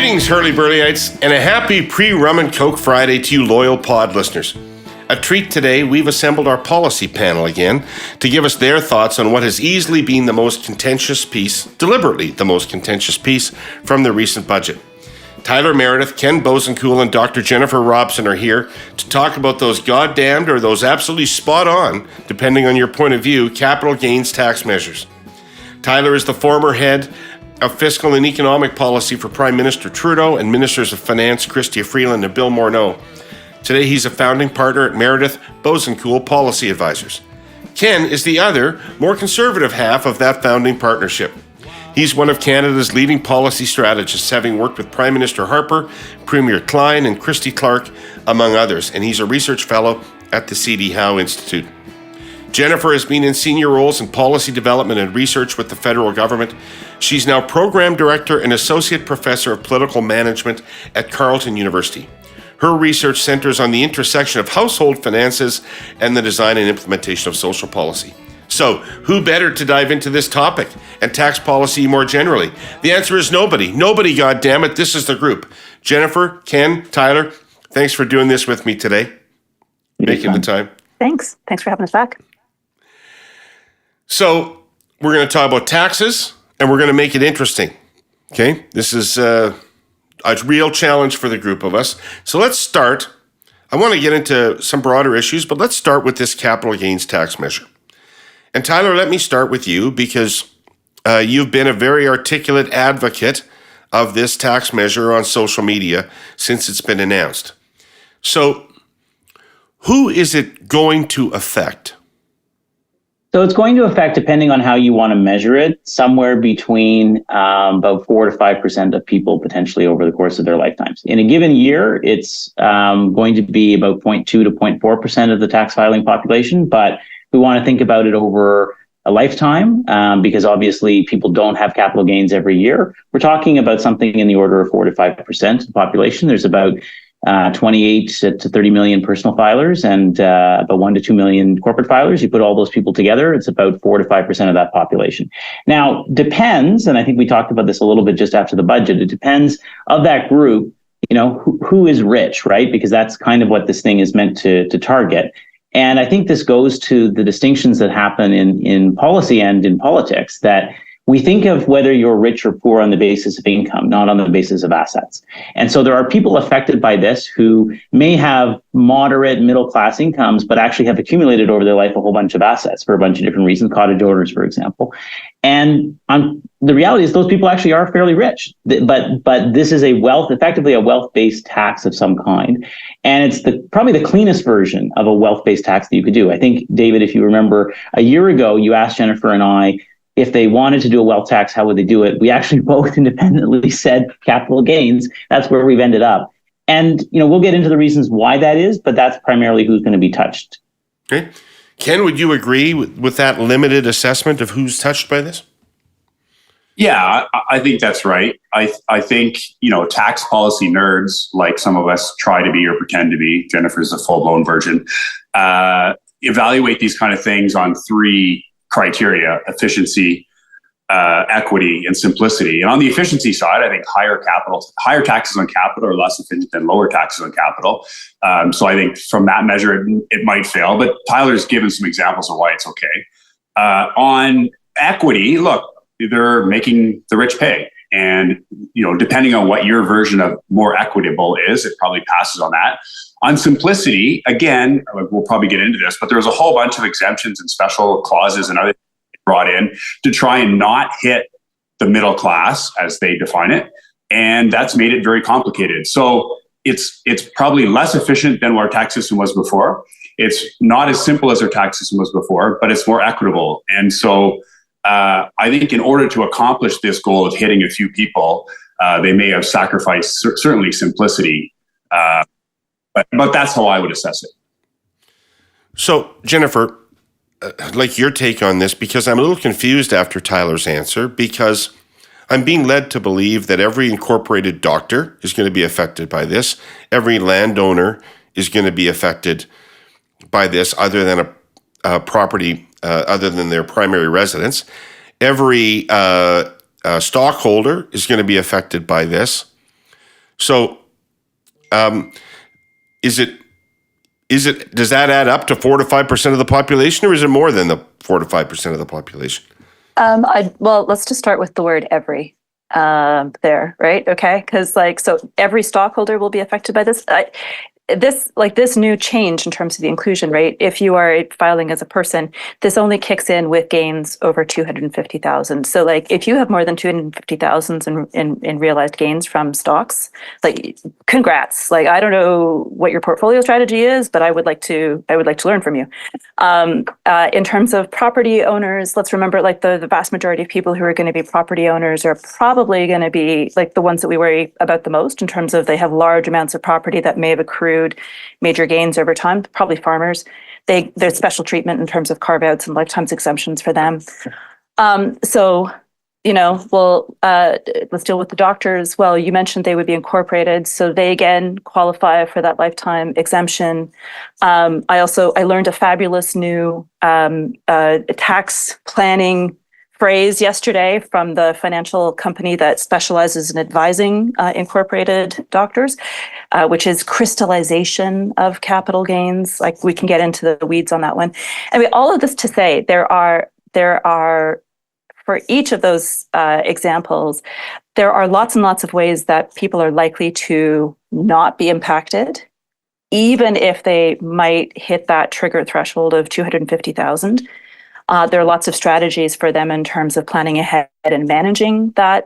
Greetings, Herle Burlyites, and a happy pre-Rum and Coke Friday to you loyal pod listeners. A treat today, we've assembled our policy panel again to give us their thoughts on what has easily been the most contentious piece, deliberately the most contentious piece, from the recent budget. Tyler Meredith, Ken Boessenkool, and Dr. Jennifer Robson are here to talk about those goddamned or those absolutely spot on, depending on your point of view, capital gains tax measures. Tyler is the former head of Fiscal and Economic Policy for Prime Minister Trudeau and Ministers of Finance Chrystia Freeland and Bill Morneau. Today he's a founding partner at Meredith Boessenkool Policy Advisors. Ken is the other, more conservative half of that founding partnership. He's one of Canada's leading policy strategists, having worked with Prime Minister Harper, Premier Klein, and Christy Clark, among others, and he's a research fellow at the C.D. Howe Institute. Jennifer has been in senior roles in policy development and research with the federal government. She's now program director and associate professor of political management at Carleton University. Her research centers on the intersection of household finances and the design and implementation of social policy. So, who better to dive into this topic and tax policy more generally? The answer is nobody. Nobody, goddammit. This is the group. Jennifer, Ken, Tyler, thanks for doing this with me today. Making the time. Thanks. Thanks for having us back. So, we're going to talk about taxes, and we're going to make it interesting. Okay? This is a real challenge for the group of us. So let's start. I want to get into some broader issues, but let's start with this capital gains tax measure. And Tyler, let me start with you because you've been a very articulate advocate of this tax measure on social media since it's been announced. So who is it going to affect? So it's going to affect, depending on how you want to measure it, somewhere between about 4 to 5% of people potentially over the course of their lifetimes. In a given year, it's going to be about 0.2 to 0.4% of the tax filing population, but we want to think about it over a lifetime because obviously people don't have capital gains every year. We're talking about something in the order of 4 to 5% of the population. There's about 28 to 30 million personal filers and about 1 to 2 million corporate filers. You put all those people together, it's about 4 to 5% of that population. Now, depends, and I think we talked about this a little bit just after the budget, it depends of that group, who is rich, right? Because that's kind of what this thing is meant to target. And I think this goes to the distinctions that happen in policy and in politics, that we think of whether you're rich or poor on the basis of income, not on the basis of assets. And so there are people affected by this who may have moderate middle-class incomes, but actually have accumulated over their life a whole bunch of assets for a bunch of different reasons, cottage owners, for example. And the reality is those people actually are fairly rich, but this is effectively a wealth-based tax of some kind. And it's probably the cleanest version of a wealth-based tax that you could do. I think, David, if you remember, a year ago, you asked Jennifer and I, if they wanted to do a wealth tax, how would they do it? We actually both independently said capital gains. That's where we've ended up. And, we'll get into the reasons why that is, but that's primarily who's going to be touched. Okay. Ken, would you agree with that limited assessment of who's touched by this? Yeah, I think that's right. I think, tax policy nerds, like some of us try to be or pretend to be, Jennifer's a full-blown virgin, evaluate these kind of things on 3 criteria: efficiency, equity, and simplicity. And on the efficiency side, I think higher taxes on capital are less efficient than lower taxes on capital. So I think from that measure, it might fail. But Tyler's given some examples of why it's okay. On equity, look, they're making the rich pay. And, depending on what your version of more equitable is, it probably passes on that. On simplicity, again, we'll probably get into this, but there's a whole bunch of exemptions and special clauses and other things brought in to try and not hit the middle class as they define it. And that's made it very complicated. So it's probably less efficient than what our tax system was before. It's not as simple as our tax system was before, but it's more equitable. And so I think in order to accomplish this goal of hitting a few people, they may have sacrificed certainly simplicity. But that's how I would assess it. So, Jennifer, like your take on this, because I'm a little confused after Tyler's answer, because I'm being led to believe that every incorporated doctor is going to be affected by this. Every landowner is going to be affected by this, other than a property, other than their primary residence. Every stockholder is going to be affected by this. So, does that add up to 4 to 5% of the population, or is it more than the 4 to 5% of the population? Well, let's just start with the word every there, right? Okay, because so every stockholder will be affected by this. This new change in terms of the inclusion rate, if you are filing as a person, this only kicks in with gains over 250,000. So if you have more than 250,000 in realized gains from stocks, congrats. I don't know what your portfolio strategy is, but I would like to learn from you. In terms of property owners, let's remember the vast majority of people who are going to be property owners are probably going to be the ones that we worry about the most in terms of they have large amounts of property that may have accrued major gains over time, probably farmers. There's special treatment in terms of carve-outs and lifetimes exemptions for them. Let's deal with the doctors. Well, you mentioned they would be incorporated, so they again qualify for that lifetime exemption. I learned a fabulous new tax planning phrase yesterday from the financial company that specializes in advising incorporated doctors, which is crystallization of capital gains. We can get into the weeds on that one. Anyway, all of this to say, there are for each of those examples, there are lots and lots of ways that people are likely to not be impacted, even if they might hit that trigger threshold of 250,000. There are lots of strategies for them in terms of planning ahead and managing that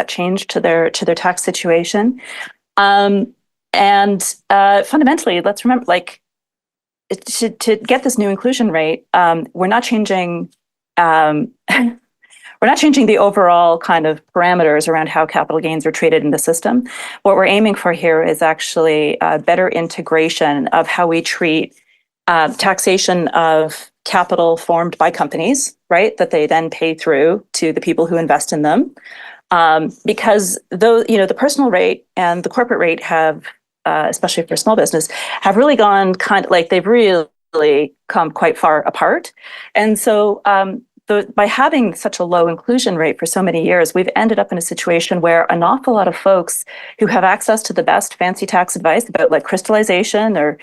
change to their tax situation. Fundamentally, let's remember, to get this new inclusion rate, we're not changing the overall kind of parameters around how capital gains are treated in the system. What we're aiming for here is actually better integration of how we treat taxation of capital formed by companies, right, that they then pay through to the people who invest in them. Because the personal rate and the corporate rate have, especially for small business, have really gone they've really come quite far apart. And so by having such a low inclusion rate for so many years, we've ended up in a situation where an awful lot of folks who have access to the best fancy tax advice about crystallization or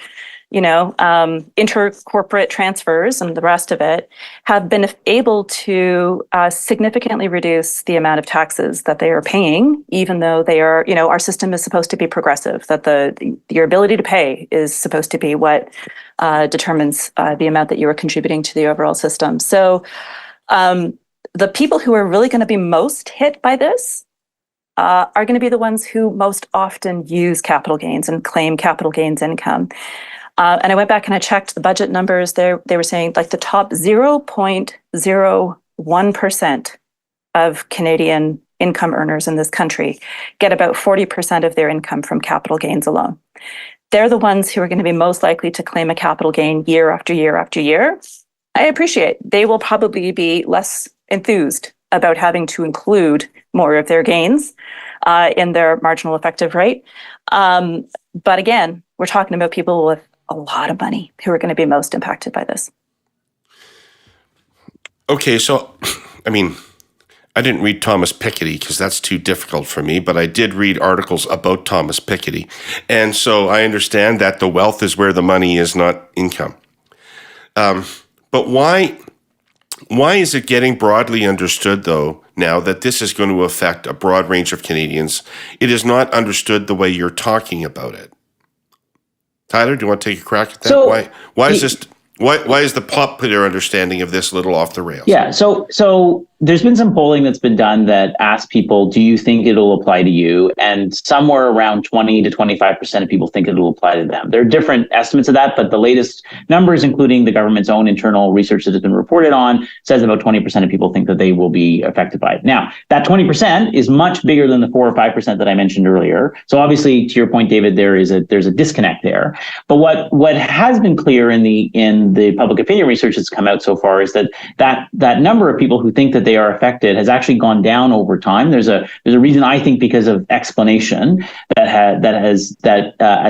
intercorporate transfers and the rest of it have been able to significantly reduce the amount of taxes that they are paying, even though they are, our system is supposed to be progressive, that your ability to pay is supposed to be what determines the amount that you are contributing to the overall system. So the people who are really going to be most hit by this are going to be the ones who most often use capital gains and claim capital gains income. And I went back and I checked the budget numbers. They were saying the top 0.01% of Canadian income earners in this country get about 40% of their income from capital gains alone. They're the ones who are going to be most likely to claim a capital gain year after year after year. I appreciate they will probably be less enthused about having to include more of their gains in their marginal effective rate. But again, we're talking about people with a lot of money who are going to be most impacted by this. Okay, so, I didn't read Thomas Piketty because that's too difficult for me, but I did read articles about Thomas Piketty. And so I understand that the wealth is where the money is, not income. But why is it getting broadly understood, though, now that this is going to affect a broad range of Canadians? It is not understood the way you're talking about it. Tyler, do you want to take a crack at that? So, why is this? Why is the popular understanding of this little off the rails? Yeah, so there's been some polling that's been done that asks people, do you think it'll apply to you? And somewhere around 20 to 25% of people think it'll apply to them. There are different estimates of that, but the latest numbers, including the government's own internal research that has been reported on, says about 20% of people think that they will be affected by it. Now, that 20% is much bigger than the 4 or 5% that I mentioned earlier. So obviously, to your point, David, there's a disconnect there. But what has been clear in the public opinion research that's come out so far is that number of people who think that they are affected has actually gone down over time. There's a reason, I think, because of explanation as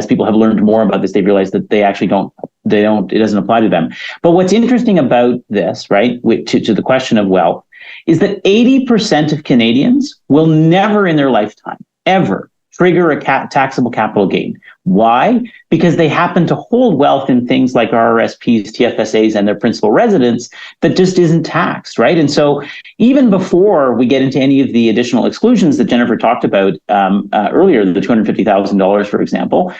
people have learned more about this, they've realized that it doesn't apply to them. But what's interesting about this, right, to the question of wealth, is that 80% of Canadians will never in their lifetime ever trigger a taxable capital gain. Why? Because they happen to hold wealth in things like RRSPs, TFSAs, and their principal residence that just isn't taxed, right? And so even before we get into any of the additional exclusions that Jennifer talked about earlier, the $250,000, for example,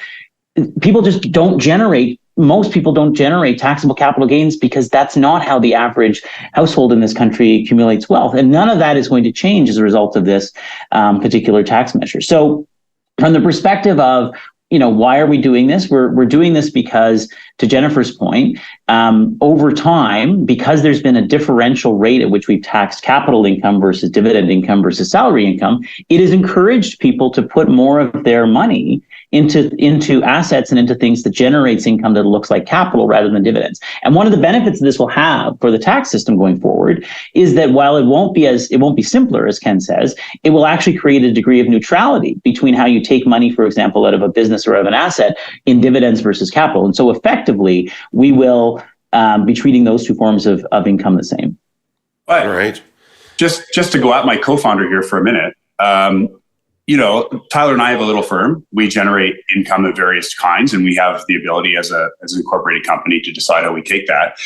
most people don't generate taxable capital gains because that's not how the average household in this country accumulates wealth. And none of that is going to change as a result of this particular tax measure. So from the perspective of, why are we doing this? We're doing this because, to Jennifer's point, over time, because there's been a differential rate at which we've taxed capital income versus dividend income versus salary income, it has encouraged people to put more of their money into assets and into things that generates income that looks like capital rather than dividends. And one of the benefits this will have for the tax system going forward is that while it won't be simpler, as Ken says, it will actually create a degree of neutrality between how you take money, for example, out of a business or of an asset in dividends versus capital. And so effectively, we will be treating those two forms of income the same. But right. Just to go at my co-founder here for a minute, Tyler and I have a little firm. We generate income of various kinds, and we have the ability as an incorporated company to decide how we take that.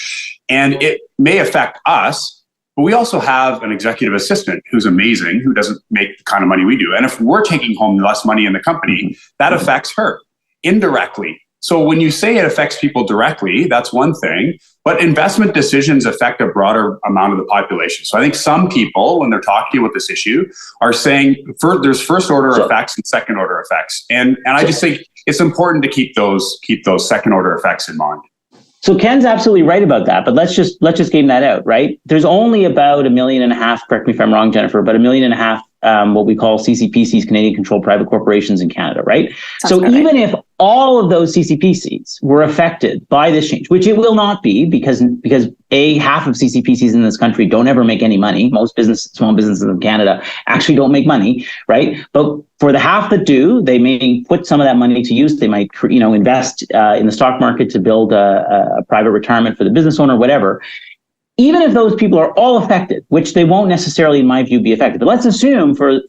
And it may affect us, but we also have an executive assistant who's amazing, who doesn't make the kind of money we do. And if we're taking home less money in the company, that affects her indirectly. So when you say it affects people directly, that's one thing, but investment decisions affect a broader amount of the population. So I think some people, when they're talking about this issue, are saying there's first order effects and second order effects. And I just think it's important to keep those second order effects in mind. So Ken's absolutely right about that, but let's just game that out, right? There's only about 1.5 million, correct me if I'm wrong, Jennifer, but 1.5 million, what we call CCPCs, Canadian controlled private corporations in Canada, right? So even if all of those CCPCs were affected by this change, which it will not be because half of CCPCs in this country don't ever make any money. Most small businesses in Canada actually don't make money, right? But for the half that do, they may put some of that money to use. They might, invest in the stock market to build a private retirement for the business owner, whatever. Even if those people are all affected, which they won't necessarily, in my view, be affected, but let's assume for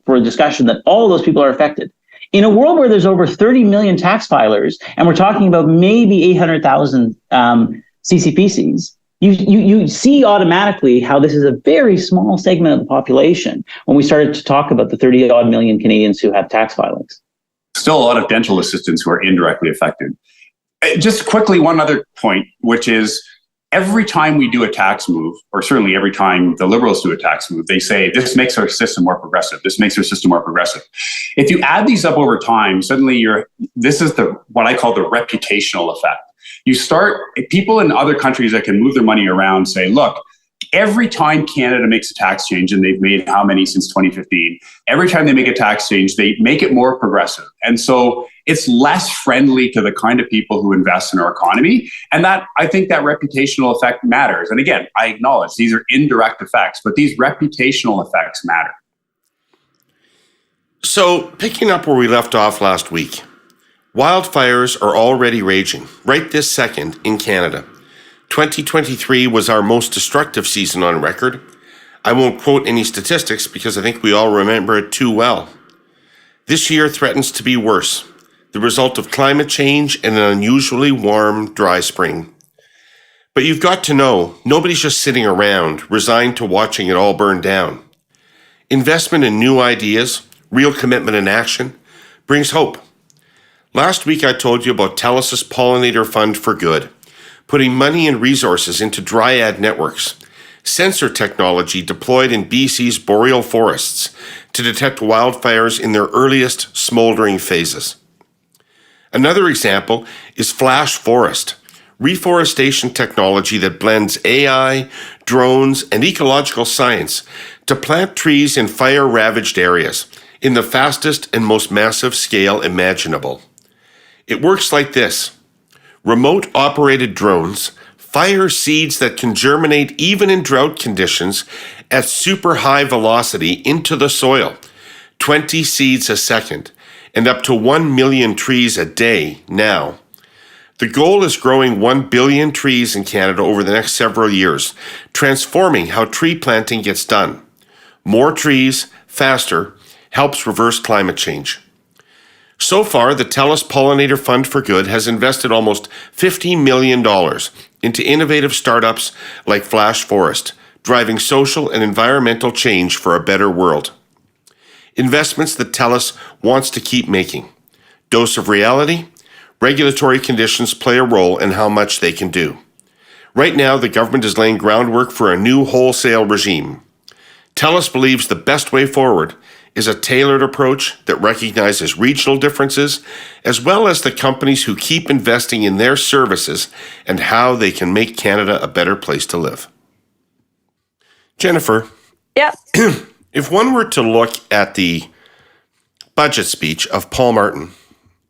a discussion that all of those people are affected. In a world where there's over 30 million tax filers, and we're talking about maybe 800,000 CCPCs, you see automatically how this is a very small segment of the population when we started to talk about the 30-odd million Canadians who have tax filings. Still a lot of dental assistants who are indirectly affected. Just quickly, one other point, which is, every time we do a tax move, or certainly every time the Liberals do a tax move, they say, this makes our system more progressive. This makes our system more progressive. If you add these up over time, suddenly this is what I call the reputational effect. People in other countries that can move their money around say, look, every time Canada makes a tax change, and they've made how many since 2015, every time they make a tax change, they make it more progressive. And so it's less friendly to the kind of people who invest in our economy. And I think that reputational effect matters. And again, I acknowledge these are indirect effects, but these reputational effects matter. So picking up where we left off last week, wildfires are already raging right this second in Canada. 2023 was our most destructive season on record. I won't quote any statistics because I think we all remember it too well. This year threatens to be worse, the result of climate change and an unusually warm, dry spring. But you've got to know, nobody's just sitting around, resigned to watching it all burn down. Investment in new ideas, real commitment and action, brings hope. Last week I told you about TELUS's Pollinator Fund for Good, putting money and resources into dryad networks, sensor technology deployed in BC's boreal forests to detect wildfires in their earliest smoldering phases. Another example is Flash Forest, reforestation technology that blends AI, drones, and ecological science to plant trees in fire-ravaged areas in the fastest and most massive scale imaginable. It works like this. Remote-operated drones fire seeds that can germinate even in drought conditions at super high velocity into the soil, 20 seeds a second, and up to 1 million trees a day now. The goal is growing 1 billion trees in Canada over the next several years, transforming how tree planting gets done. More trees, faster, helps reverse climate change. So far, the TELUS Pollinator Fund for Good has invested almost $50 million into innovative startups like Flash Forest, driving social and environmental change for a better world. Investments that TELUS wants to keep making. Dose of reality, regulatory conditions play a role in how much they can do. Right now, the government is laying groundwork for a new wholesale regime. TELUS believes the best way forward is a tailored approach that recognizes regional differences, as well as the companies who keep investing in their services and how they can make Canada a better place to live. Jennifer, Yeah. if one were to look at the budget speech of Paul Martin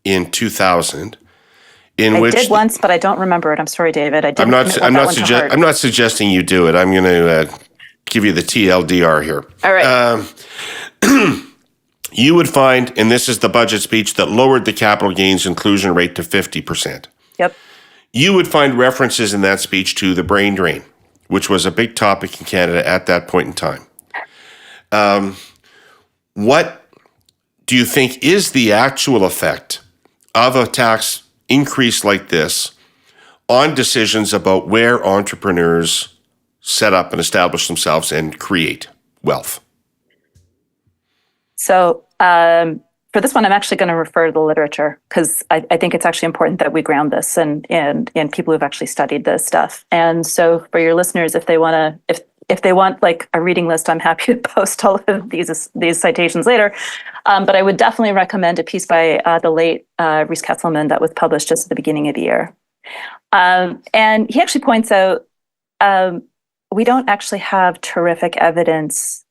in 2000, in which I did once, but I don't remember it. I'm sorry, David. I didn't. I'm not suggesting you do it. I'm going to give you the TLDR here. All right. You would find, and this is the budget speech that lowered the capital gains inclusion rate to 50%. Yep. You would find references in that speech to the brain drain, which was a big topic in Canada at that point in time. What do you think is the actual effect of a tax increase like this on decisions about where entrepreneurs set up and establish themselves and create wealth? So for this one, I'm actually going to refer to the literature because I think it's actually important that we ground this and people who've actually studied this stuff. And so for your listeners, if they want like a reading list, I'm happy to post all of these citations later. But I would definitely recommend a piece by the late Rhys Kesselman that was published just at the beginning of the year. And he actually points out we don't actually have terrific evidence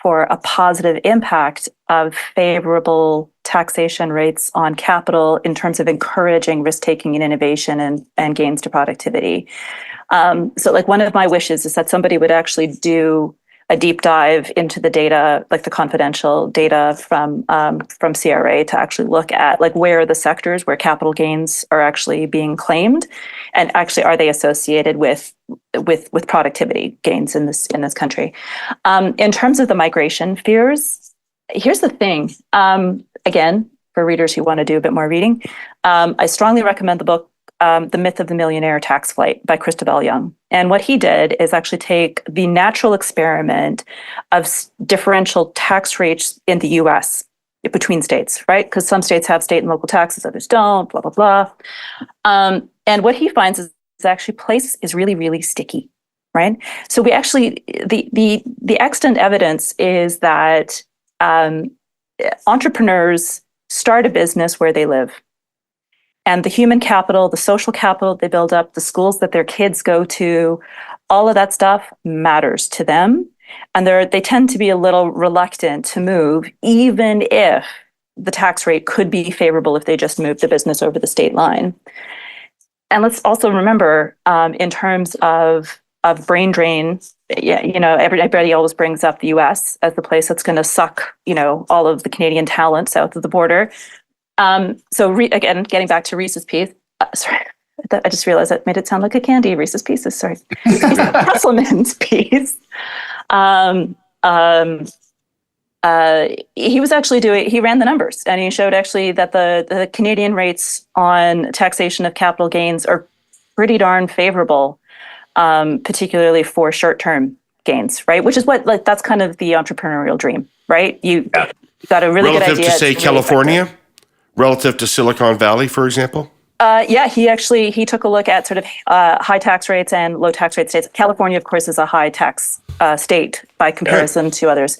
for a positive impact of favorable taxation rates on capital in terms of encouraging risk-taking and innovation and gains to productivity. So like one of my wishes is that somebody would actually do a deep dive into the data, like the confidential data from CRA, to actually look at like where are the sectors where capital gains are actually being claimed, and actually are they associated with productivity gains in this country. In terms of the migration fears, here's the thing. Again, for readers who want to do a bit more reading, I strongly recommend the book The Myth of the Millionaire Tax Flight by Christabel Young. And what he did is actually take the natural experiment of differential tax rates in the US between states, right? Because some states have state and local taxes, others don't, blah, blah, blah. And what he finds is actually place is really, really sticky, right? So we actually, the extant evidence is that entrepreneurs start a business where they live. And the human capital, the social capital they build up, the schools that their kids go to, all of that stuff matters to them. And they tend to be a little reluctant to move, even if the tax rate could be favorable if they just moved the business over the state line. And let's also remember, in terms of brain drain, everybody always brings up the US as the place that's going to suck, all of the Canadian talent south of the border. Again, getting back to Rhys's piece, sorry, I just realized that made it sound like a candy. Rhys's Pieces, sorry. Kesselman's piece. He was actually he ran the numbers, and he showed actually that the Canadian rates on taxation of capital gains are pretty darn favorable, particularly for short-term gains, right? Which is that's kind of the entrepreneurial dream, right? You got a really good idea. Relative to, say, California? Relative to Silicon Valley, for example? He took a look at sort of high tax rates and low tax rate states. California, of course, is a high tax state by comparison to others.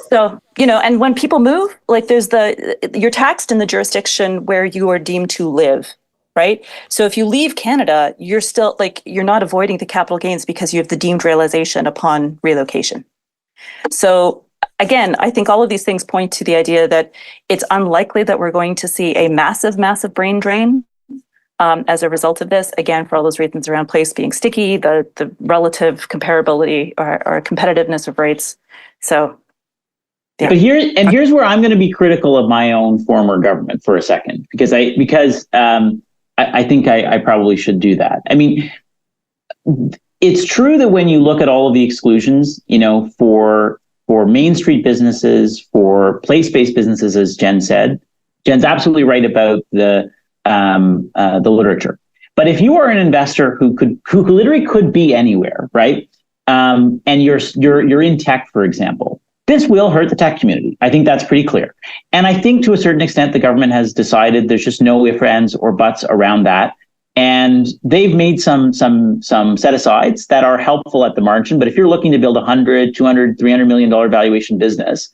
So, and when people move, like you're taxed in the jurisdiction where you are deemed to live, right? So if you leave Canada, you're still you're not avoiding the capital gains because you have the deemed realization upon relocation. So again, I think all of these things point to the idea that it's unlikely that we're going to see a massive, massive brain drain as a result of this. Again, for all those reasons around place being sticky, the relative comparability or competitiveness of rates. So, yeah. But here's where I'm going to be critical of my own former government for a second, because I think I probably should do that. I mean, it's true that when you look at all of the exclusions, for Main Street businesses, for place-based businesses, as Jen said, Jen's absolutely right about the literature. But if you are an investor who literally could be anywhere, right? And you're in tech, for example, this will hurt the tech community. I think that's pretty clear. And I think to a certain extent, the government has decided there's just no ifs, ands, or buts around that. And they've made some set-asides that are helpful at the margin. But if you're looking to build $100, $200, $300 million valuation business,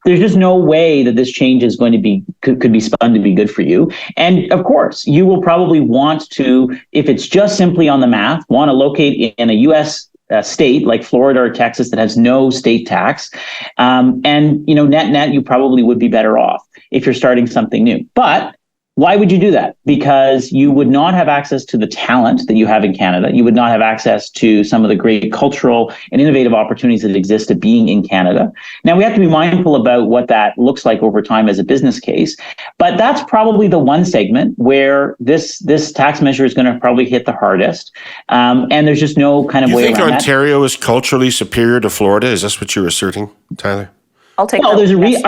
there's just no way that this change is going to be, could be spun to be good for you. And of course, you will probably want to, if it's just simply on the math, want to locate in a U.S. State like Florida or Texas that has no state tax. And, net, you probably would be better off if you're starting something new. But why would you do that? Because you would not have access to the talent that you have in Canada. You would not have access to some of the great cultural and innovative opportunities that exist at being in Canada. Now, we have to be mindful about what that looks like over time as a business case. But that's probably the one segment where this tax measure is going to probably hit the hardest. And there's just no kind of way around that. You think Ontario is culturally superior to Florida? Is this what you're asserting, Tyler? I'll take well, that.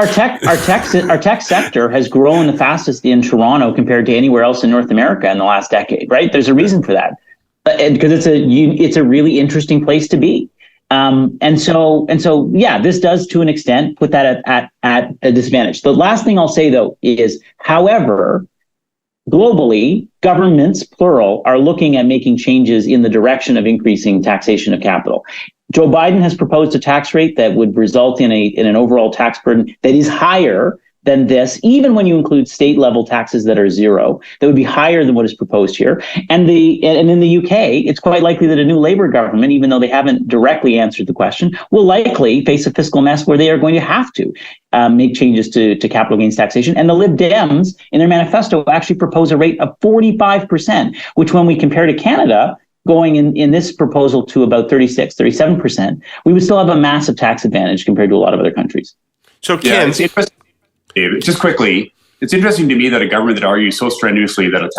our tech sector has grown the fastest in Toronto compared to anywhere else in North America in the last decade, right? There's a reason for that, because it's a really interesting place to be. And so, yeah, this does to an extent put that at a disadvantage. The last thing I'll say though is, however, globally, governments, plural, are looking at making changes in the direction of increasing taxation of capital. Joe Biden has proposed a tax rate that would result in an overall tax burden that is higher than this, even when you include state level taxes that are zero, that would be higher than what is proposed here. And in the UK, it's quite likely that a new Labour government, even though they haven't directly answered the question, will likely face a fiscal mess where they are going to have to make changes to capital gains taxation. And the Lib Dems in their manifesto actually propose a rate of 45%, which when we compare to Canada, going in this proposal to about 37%, we would still have a massive tax advantage compared to a lot of other countries. So, Ken, it's interesting, David, just quickly, it's interesting to me that a government that argues so strenuously that a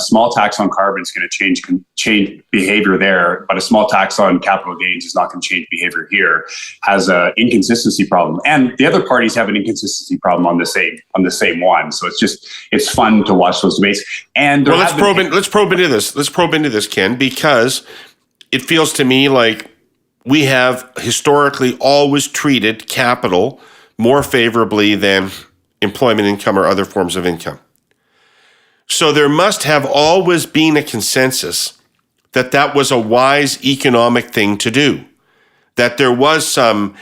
small tax on carbon is going to change behavior there, but a small tax on capital gains is not going to change behavior here, has an inconsistency problem. And the other parties have an inconsistency problem on the same one. So it's fun to watch those debates. And let's probe into this. Let's probe into this, Ken, because it feels to me like we have historically always treated capital more favorably than employment income or other forms of income. So there must have always been a consensus that was a wise economic thing to do, that there was some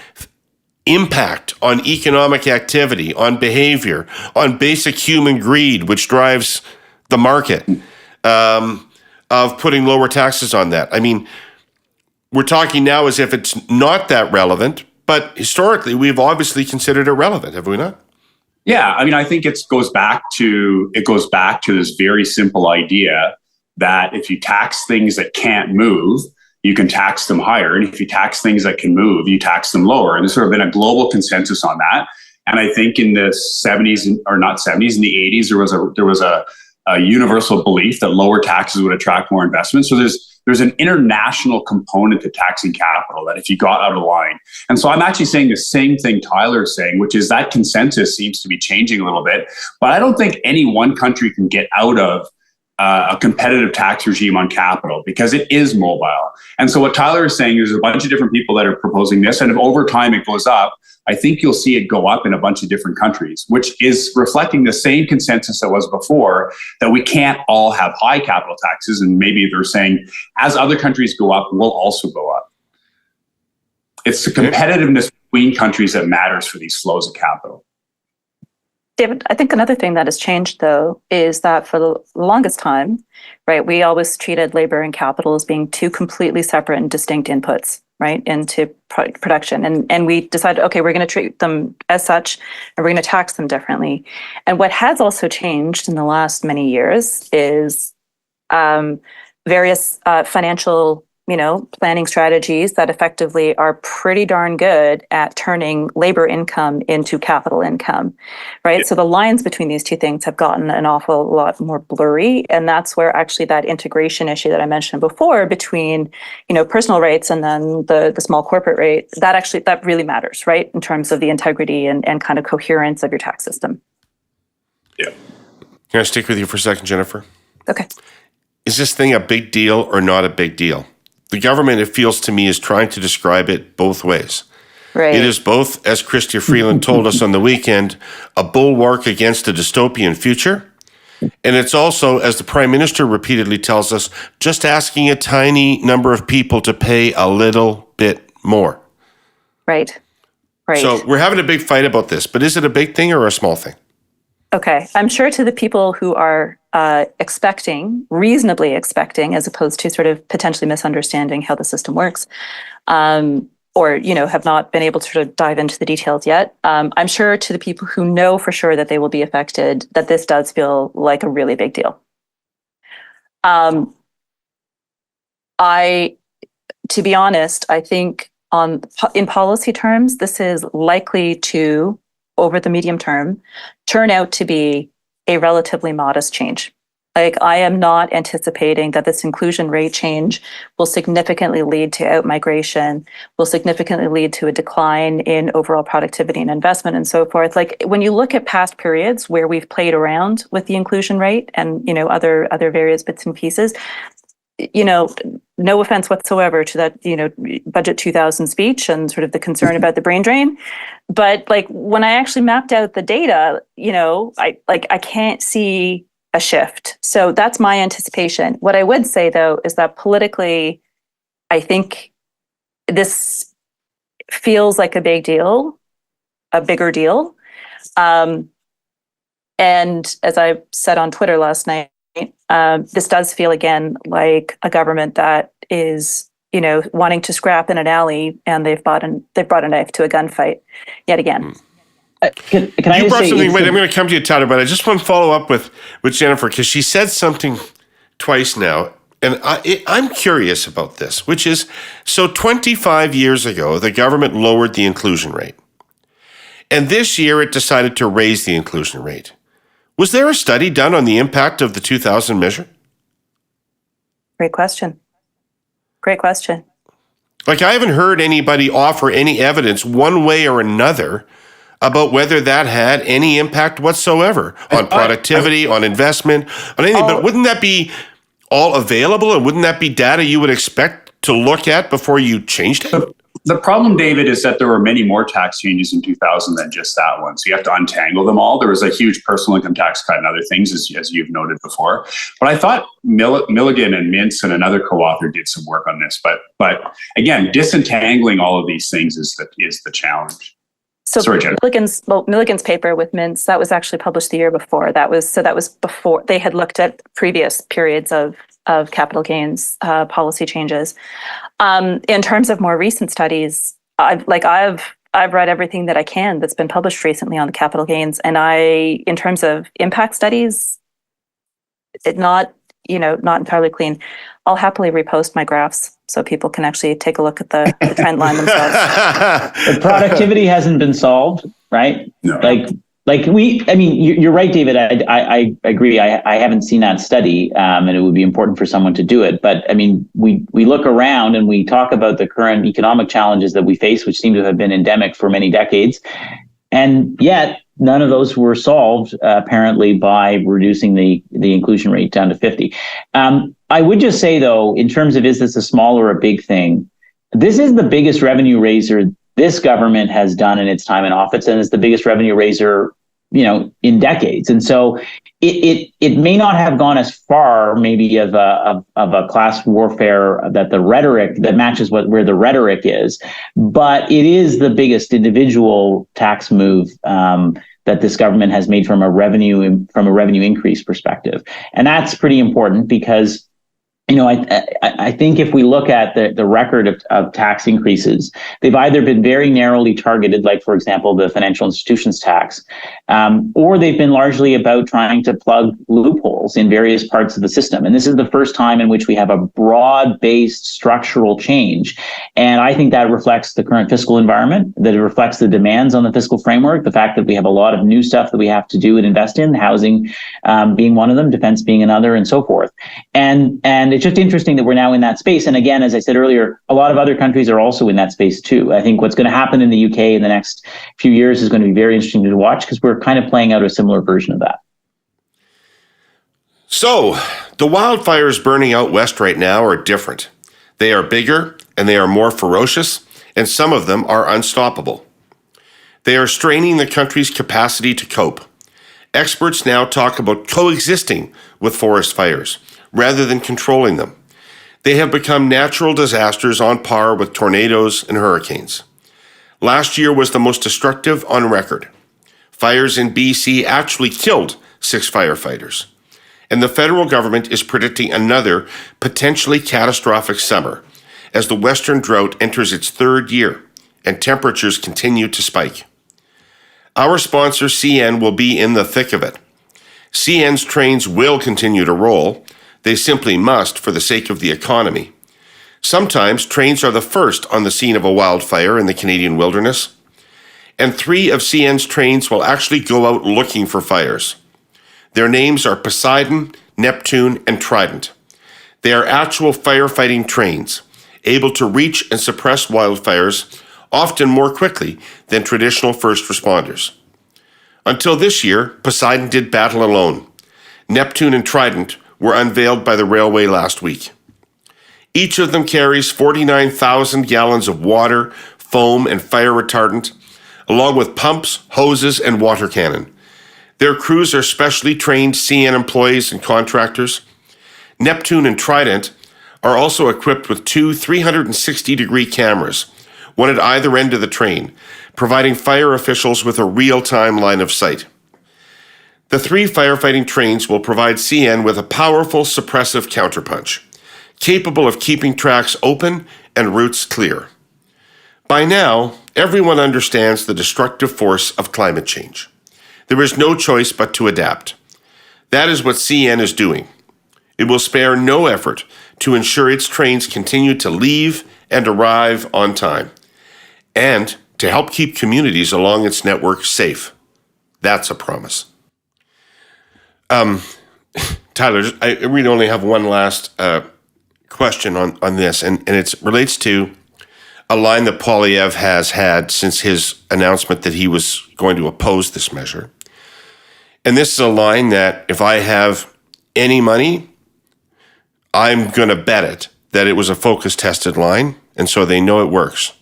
impact on economic activity, on behavior, on basic human greed, which drives the market, of putting lower taxes on that. I mean, we're talking now as if it's not that relevant, but historically we've obviously considered it relevant, have we not? Yeah, I mean, I think it goes back to this very simple idea that if you tax things that can't move, you can tax them higher, and if you tax things that can move, you tax them lower. And there's sort of been a global consensus on that. And I think in the 70s, or not 70s, in the 80s, there was a universal belief that lower taxes would attract more investment. So there's an international component to taxing capital that if you got out of line. And so I'm actually saying the same thing Tyler is saying, which is that consensus seems to be changing a little bit. But I don't think any one country can get out of a competitive tax regime on capital because it is mobile. And so what Tyler is saying is there's a bunch of different people that are proposing this. And if over time it goes up, I think you'll see it go up in a bunch of different countries, which is reflecting the same consensus that was before, that we can't all have high capital taxes. And maybe they're saying, as other countries go up, we'll also go up. It's the competitiveness between countries that matters for these flows of capital. David, I think another thing that has changed, though, is that for the longest time, right, we always treated labor and capital as being two completely separate and distinct inputs, right, into production. And we decided, okay, we're going to treat them as such, and we're going to tax them differently. And what has also changed in the last many years is various financial planning strategies that effectively are pretty darn good at turning labor income into capital income, right? Yeah. So the lines between these two things have gotten an awful lot more blurry. And that's where actually that integration issue that I mentioned before between, personal rates and then the small corporate rate, that really matters, right? In terms of the integrity and kind of coherence of your tax system. Yeah. Can I stick with you for a second, Jennifer? Okay. Is this thing a big deal or not a big deal? The government, it feels to me, is trying to describe it both ways. Right. It is both, as Chrystia Freeland told us on the weekend, a bulwark against a dystopian future. And it's also, as the Prime Minister repeatedly tells us, just asking a tiny number of people to pay a little bit more. Right. Right. So we're having a big fight about this, but is it a big thing or a small thing? Okay. I'm sure to the people who are reasonably expecting, as opposed to sort of potentially misunderstanding how the system works, or, have not been able to sort of dive into the details yet. I'm sure to the people who know for sure that they will be affected, that this does feel like a really big deal. To be honest, I think in policy terms, this is likely to, over the medium term, turn out to be a relatively modest change. Like, I am not anticipating that this inclusion rate change will significantly lead to outmigration, will significantly lead to a decline in overall productivity and investment and so forth. Like, when you look at past periods where we've played around with the inclusion rate and, other various bits and pieces, no offense whatsoever to that, Budget 2000 speech and sort of the concern about the brain drain. But like, when I actually mapped out the data, I can't see a shift. So that's my anticipation. What I would say, though, is that politically, I think this feels like a big deal, a bigger deal. And as I said on Twitter last night, this does feel again like a government that is, wanting to scrap in an alley, and they've brought a knife to a gunfight yet again. Can I you just brought say something. Wait, I'm going to come to you, Tyler, but I just want to follow up with Jennifer, because she said something twice now, and I'm curious about this, which is, so 25 years ago, the government lowered the inclusion rate, and this year it decided to raise the inclusion rate. Was there a study done on the impact of the 2000 measure? Great question. Like, I haven't heard anybody offer any evidence one way or another about whether that had any impact whatsoever on productivity, on investment, on anything. But wouldn't that be all available, and wouldn't that be data you would expect to look at before you changed it? The problem, David, is that there were many more tax changes in 2000 than just that one. So you have to untangle them all. There was a huge personal income tax cut and other things, as you've noted before. But I thought Milligan and Mintz and another co-author did some work on this. But again, disentangling all of these things is the challenge. So sorry, Jen. Milligan's paper with Mintz, that was actually published the year before. That was before they had looked at previous periods of capital gains policy changes. In terms of more recent studies, I've read everything that I can that's been published recently on the capital gains, and in terms of impact studies, not entirely clean. I'll happily repost my graphs so people can actually take a look at the trend line themselves. The productivity hasn't been solved, right? No. You're right, David. I agree. I haven't seen that study, and it would be important for someone to do it. But I mean, we look around and we talk about the current economic challenges that we face, which seem to have been endemic for many decades, and yet none of those were solved apparently by reducing the inclusion rate down to 50. I would just say, though, in terms of is this a small or a big thing, this is the biggest revenue raiser this government has done in its time in office, and it's the biggest revenue raiser, in decades. And so it may not have gone as far, maybe, of a class warfare that the rhetoric that matches where the rhetoric is, but it is the biggest individual tax move that this government has made from a revenue increase perspective, and that's pretty important because, I think if we look at the record of tax increases, they've either been very narrowly targeted, like, for example, the financial institutions tax, or they've been largely about trying to plug loopholes in various parts of the system. And this is the first time in which we have a broad-based structural change. And I think that reflects the current fiscal environment, that it reflects the demands on the fiscal framework, the fact that we have a lot of new stuff that we have to do and invest in, housing being one of them, defense being another, and so forth. And it's just interesting that we're now in that space. And again, as I said earlier, a lot of other countries are also in that space too. I think what's going to happen in the UK in the next few years is going to be very interesting to watch, because we're kind of playing out a similar version of that. So, the wildfires burning out west right now are different. They are bigger and they are more ferocious, and some of them are unstoppable. They are straining the country's capacity to cope. Experts now talk about coexisting with forest fires rather than controlling them. They have become natural disasters on par with tornadoes and hurricanes. Last year was the most destructive on record. Fires in BC actually killed 6 firefighters. And the federal government is predicting another potentially catastrophic summer as the western drought enters its 3rd year and temperatures continue to spike. Our sponsor, CN, will be in the thick of it. CN's trains will continue to roll. They simply must for the sake of the economy. Sometimes trains are the first on the scene of a wildfire in the Canadian wilderness. And 3 of CN's trains will actually go out looking for fires. Their names are Poseidon, Neptune, and Trident. They are actual firefighting trains, able to reach and suppress wildfires often more quickly than traditional first responders. Until this year, Poseidon did battle alone. Neptune and Trident were unveiled by the railway last week. Each of them carries 49,000 gallons of water, foam, and fire retardant, along with pumps, hoses, and water cannon. Their crews are specially trained CN employees and contractors. Neptune and Trident are also equipped with 2 360-degree cameras, one at either end of the train, providing fire officials with a real-time line of sight. The 3 firefighting trains will provide CN with a powerful suppressive counterpunch, capable of keeping tracks open and routes clear. By now, everyone understands the destructive force of climate change. There is no choice but to adapt. That is what CN is doing. It will spare no effort to ensure its trains continue to leave and arrive on time, and to help keep communities along its network safe. That's a promise. Tyler, I really only have one last question on this, and it relates to a line that Poilievre has had since his announcement that he was going to oppose this measure. And this is a line that if I have any money, I'm going to bet it that it was a focus-tested line, and so they know it works.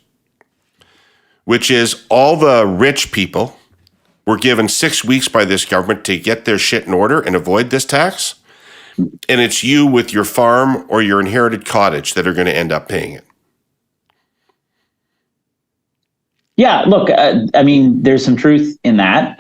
Which is all the rich people were given 6 weeks by this government to get their shit in order and avoid this tax. And it's you with your farm or your inherited cottage that are going to end up paying it. Yeah, look, I mean, there's some truth in that.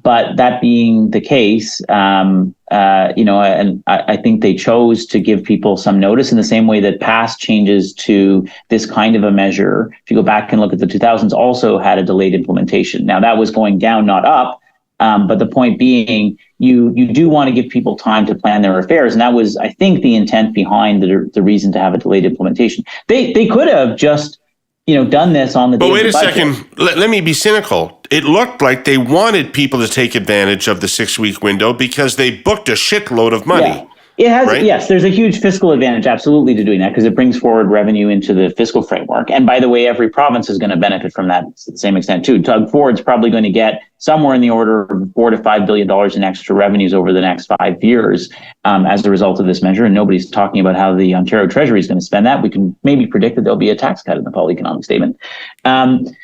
But that being the case, and I think they chose to give people some notice in the same way that past changes to this kind of a measure, if you go back and look at the 2000s, also had a delayed implementation. Now, that was going down, not up. But the point being, you do want to give people time to plan their affairs. And that was, I think, the intent behind the reason to have a delayed implementation. They could have just done this on the day. But wait a second. Let me be cynical. It looked like they wanted people to take advantage of the 6-week window because they booked a shitload of money. Yeah. It has, right? Yes, there's a huge fiscal advantage, absolutely, to doing that because it brings forward revenue into the fiscal framework. And by the way, every province is going to benefit from that to the same extent too. Doug Ford's probably going to get somewhere in the order of $4 to $5 billion in extra revenues over the next 5 years as a result of this measure. And nobody's talking about how the Ontario Treasury is going to spend that. We can maybe predict that there'll be a tax cut in the fall economic statement. But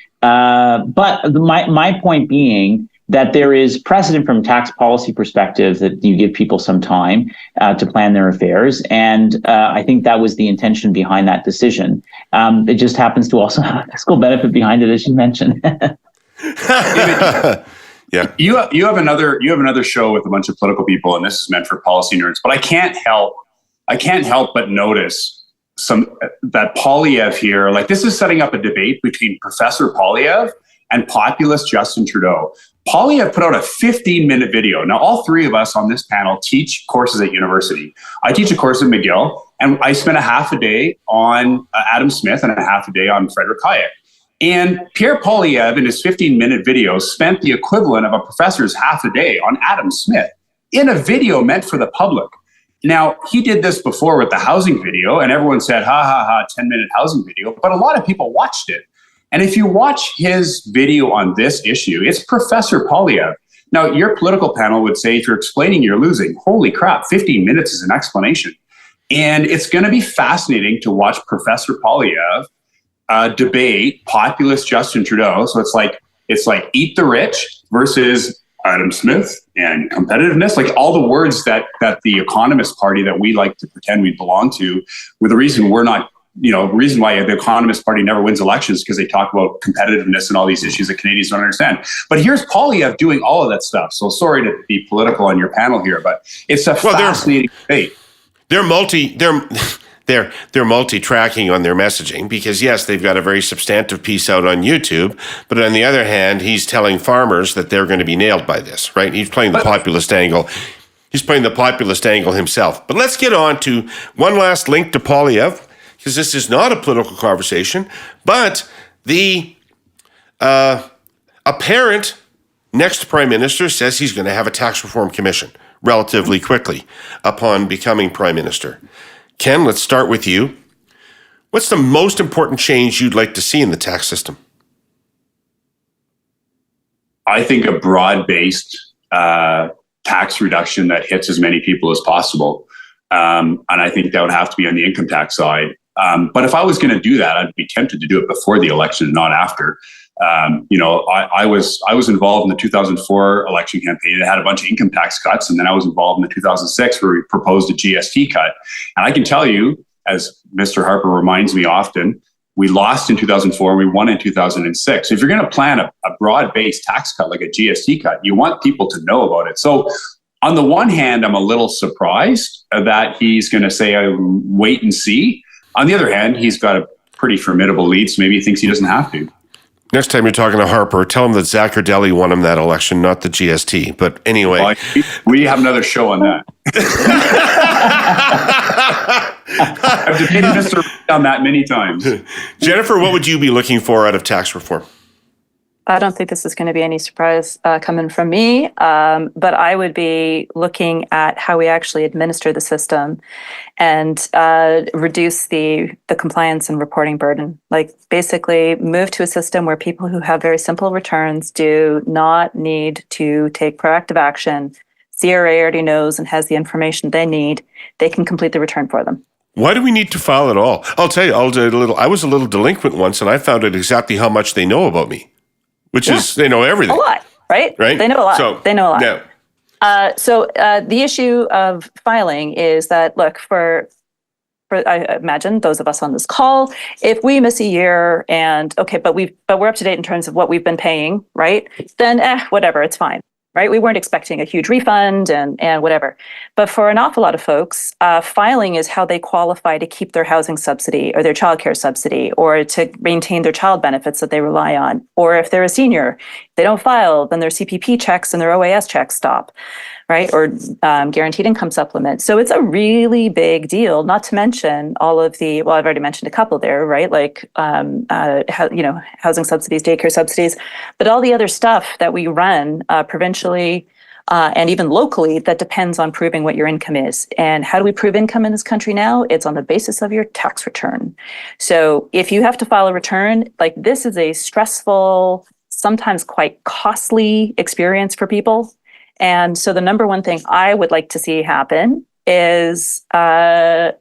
my point being that there is precedent from a tax policy perspective that you give people some time to plan their affairs. And I think that was the intention behind that decision. It just happens to also have a fiscal benefit behind it, as you mentioned. Yeah. You have another show with a bunch of political people, and this is meant for policy nerds, but I can't help but notice that Poilievre here, like this is setting up a debate between Professor Poilievre and populist Justin Trudeau. Poilievre put out a 15-minute video. Now, all 3 of us on this panel teach courses at university. I teach a course at McGill, and I spent a half a day on Adam Smith and a half a day on Frederick Hayek. And Pierre Poilievre, in his 15-minute video, spent the equivalent of a professor's half a day on Adam Smith in a video meant for the public. Now, he did this before with the housing video, and everyone said, ha, ha, ha, 10-minute housing video. But a lot of people watched it. And if you watch his video on this issue, it's Professor Poilievre Now, your political panel would say, if you're explaining you're losing, holy crap, 15 minutes is an explanation. And it's going to be fascinating to watch Professor Poilievre debate populist Justin Trudeau. So it's like eat the rich versus Adam Smith and competitiveness, like all the words that the Economist Party that we like to pretend we belong to, with the reason we're not, the reason why the Economist Party never wins elections because they talk about competitiveness and all these issues that Canadians don't understand. But here's Poilievre doing all of that stuff. So sorry to be political on your panel here, but it's a fascinating debate. They're multi-tracking on their messaging because, yes, they've got a very substantive piece out on YouTube, but on the other hand, he's telling farmers that they're going to be nailed by this, right? He's playing the populist angle. He's playing the populist angle himself. But let's get on to one last link to Poilievre, because this is not a political conversation, but the apparent next Prime Minister says he's going to have a tax reform commission relatively quickly upon becoming Prime Minister. Ken, let's start with you. What's the most important change you'd like to see in the tax system? I think a broad-based tax reduction that hits as many people as possible. And I think that would have to be on the income tax side. But if I was going to do that, I'd be tempted to do it before the election, not after. I was involved in the 2004 election campaign. It had a bunch of income tax cuts, and then I was involved in the 2006 where we proposed a GST cut. And I can tell you, as Mr. Harper reminds me often, we lost in 2004, we won in 2006. So if you're going to plan a broad-based tax cut like a GST cut, you want people to know about it. So on the one hand, I'm a little surprised that he's going to say, wait and see. On the other hand, he's got a pretty formidable lead, so maybe he thinks he doesn't have to. Next time you're talking to Harper, tell him that Zaccardelli won him that election, not the GST. But anyway. Well, we have another show on that. I've debated Mr. on that many times. Jennifer, what would you be looking for out of tax reform? I don't think this is going to be any surprise coming from me, but I would be looking at how we actually administer the system and reduce the compliance and reporting burden. Like basically move to a system where people who have very simple returns do not need to take proactive action. CRA already knows and has the information they need. They can complete the return for them. Why do we need to file at all? I'll tell you, I was a little delinquent once, and I found out exactly how much they know about me. Which is, they know everything. A lot, right? Right? They know a lot. They know a lot. Yeah. So the issue of filing is that, look, for I imagine those of us on this call, if we miss a year and, okay, but we're up to date in terms of what we've been paying, right? Then, whatever, it's fine. Right? We weren't expecting a huge refund and whatever. But for an awful lot of folks, filing is how they qualify to keep their housing subsidy or their childcare subsidy or to maintain their child benefits that they rely on. Or if they're a senior, they don't file, then their CPP checks and their OAS checks stop, right? Or guaranteed income supplement. So it's a really big deal, not to mention all of the, well, I've already mentioned a couple there, right? Like, housing subsidies, daycare subsidies, but all the other stuff that we run provincially and even locally that depends on proving what your income is. And how do we prove income in this country now? It's on the basis of your tax return. So if you have to file a return, like this is a stressful, sometimes quite costly experience for people. And so the number one thing I would like to see happen is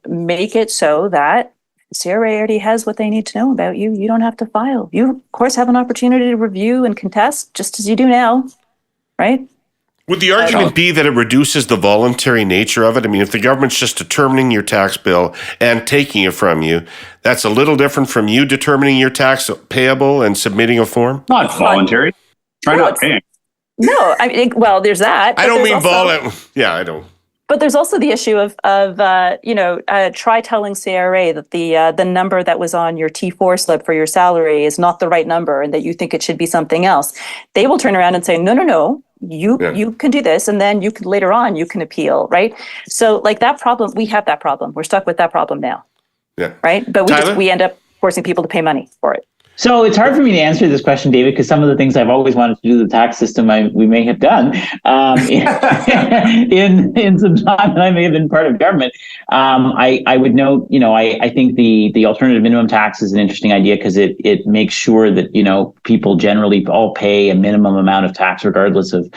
make it so that CRA already has what they need to know about you. You don't have to file. You, of course, have an opportunity to review and contest, just as you do now, right? Would the argument be that it reduces the voluntary nature of it? I mean, if the government's just determining your tax bill and taking it from you, that's a little different from you determining your tax payable and submitting a form? Not voluntary. Try not paying. No, I mean, well, there's that. I don't mean voluntary. Yeah, I don't. But there's also the issue of try telling CRA that the number that was on your T4 slip for your salary is not the right number and that you think it should be something else. They will turn around and say, no, you can do this, and then you can later on you can appeal, right? So like that problem, we have that problem. We're stuck with that problem now. Yeah. Right? But we end up forcing people to pay money for it. So it's hard for me to answer this question, David, because some of the things I've always wanted to do with the tax system, we may have done in some time that I may have been part of government. I would note, I think the alternative minimum tax is an interesting idea because it makes sure that, people generally all pay a minimum amount of tax regardless of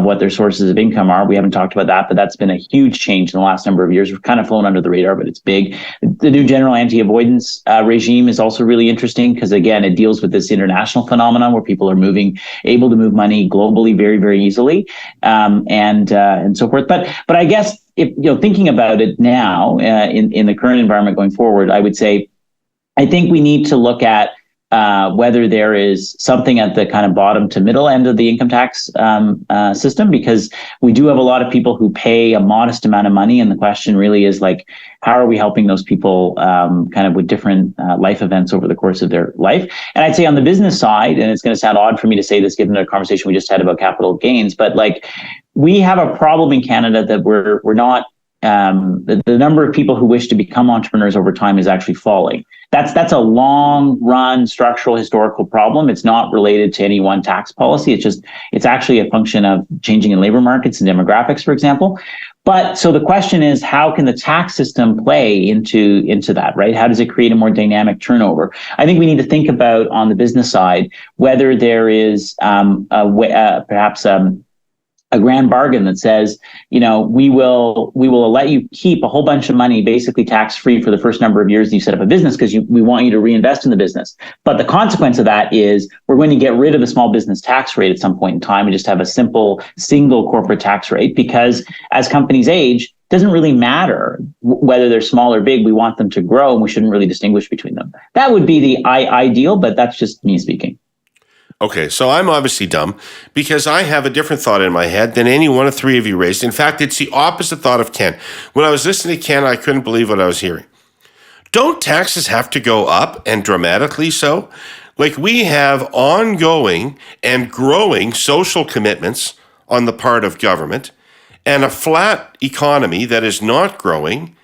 what their sources of income are. We haven't talked about that, but that's been a huge change in the last number of years. We've kind of flown under the radar, but it's big. The new general anti-avoidance regime is also really interesting because, again, it deals with this international phenomenon where people are able to move money globally very, very easily, and so forth. But I guess if thinking about it now in the current environment going forward, I would say I think we need to look at whether there is something at the kind of bottom to middle end of the income tax system, because we do have a lot of people who pay a modest amount of money. And the question really is like, how are we helping those people kind of with different life events over the course of their life? And I'd say on the business side, and it's going to sound odd for me to say this given the conversation we just had about capital gains, but like we have a problem in Canada that we're not, the number of people who wish to become entrepreneurs over time is actually falling. That's a long run structural historical problem. It's not related to any one tax policy. It's actually a function of changing in labor markets and demographics, for example. But so the question is, how can the tax system play into that, right? How does it create a more dynamic turnover? I think we need to think about on the business side whether there is perhaps a grand bargain that says, we will let you keep a whole bunch of money basically tax-free for the first number of years that you set up a business because we want you to reinvest in the business. But the consequence of that is we're going to get rid of the small business tax rate at some point in time and just have a simple single corporate tax rate, because as companies age, it doesn't really matter whether they're small or big. We want them to grow and we shouldn't really distinguish between them. That would be the ideal, but that's just me speaking. Okay, so I'm obviously dumb because I have a different thought in my head than any one of three of you raised. In fact, it's the opposite thought of Ken. When I was listening to Ken, I couldn't believe what I was hearing. Don't taxes have to go up, and dramatically so? Like, we have ongoing and growing social commitments on the part of government and a flat economy that is not growing,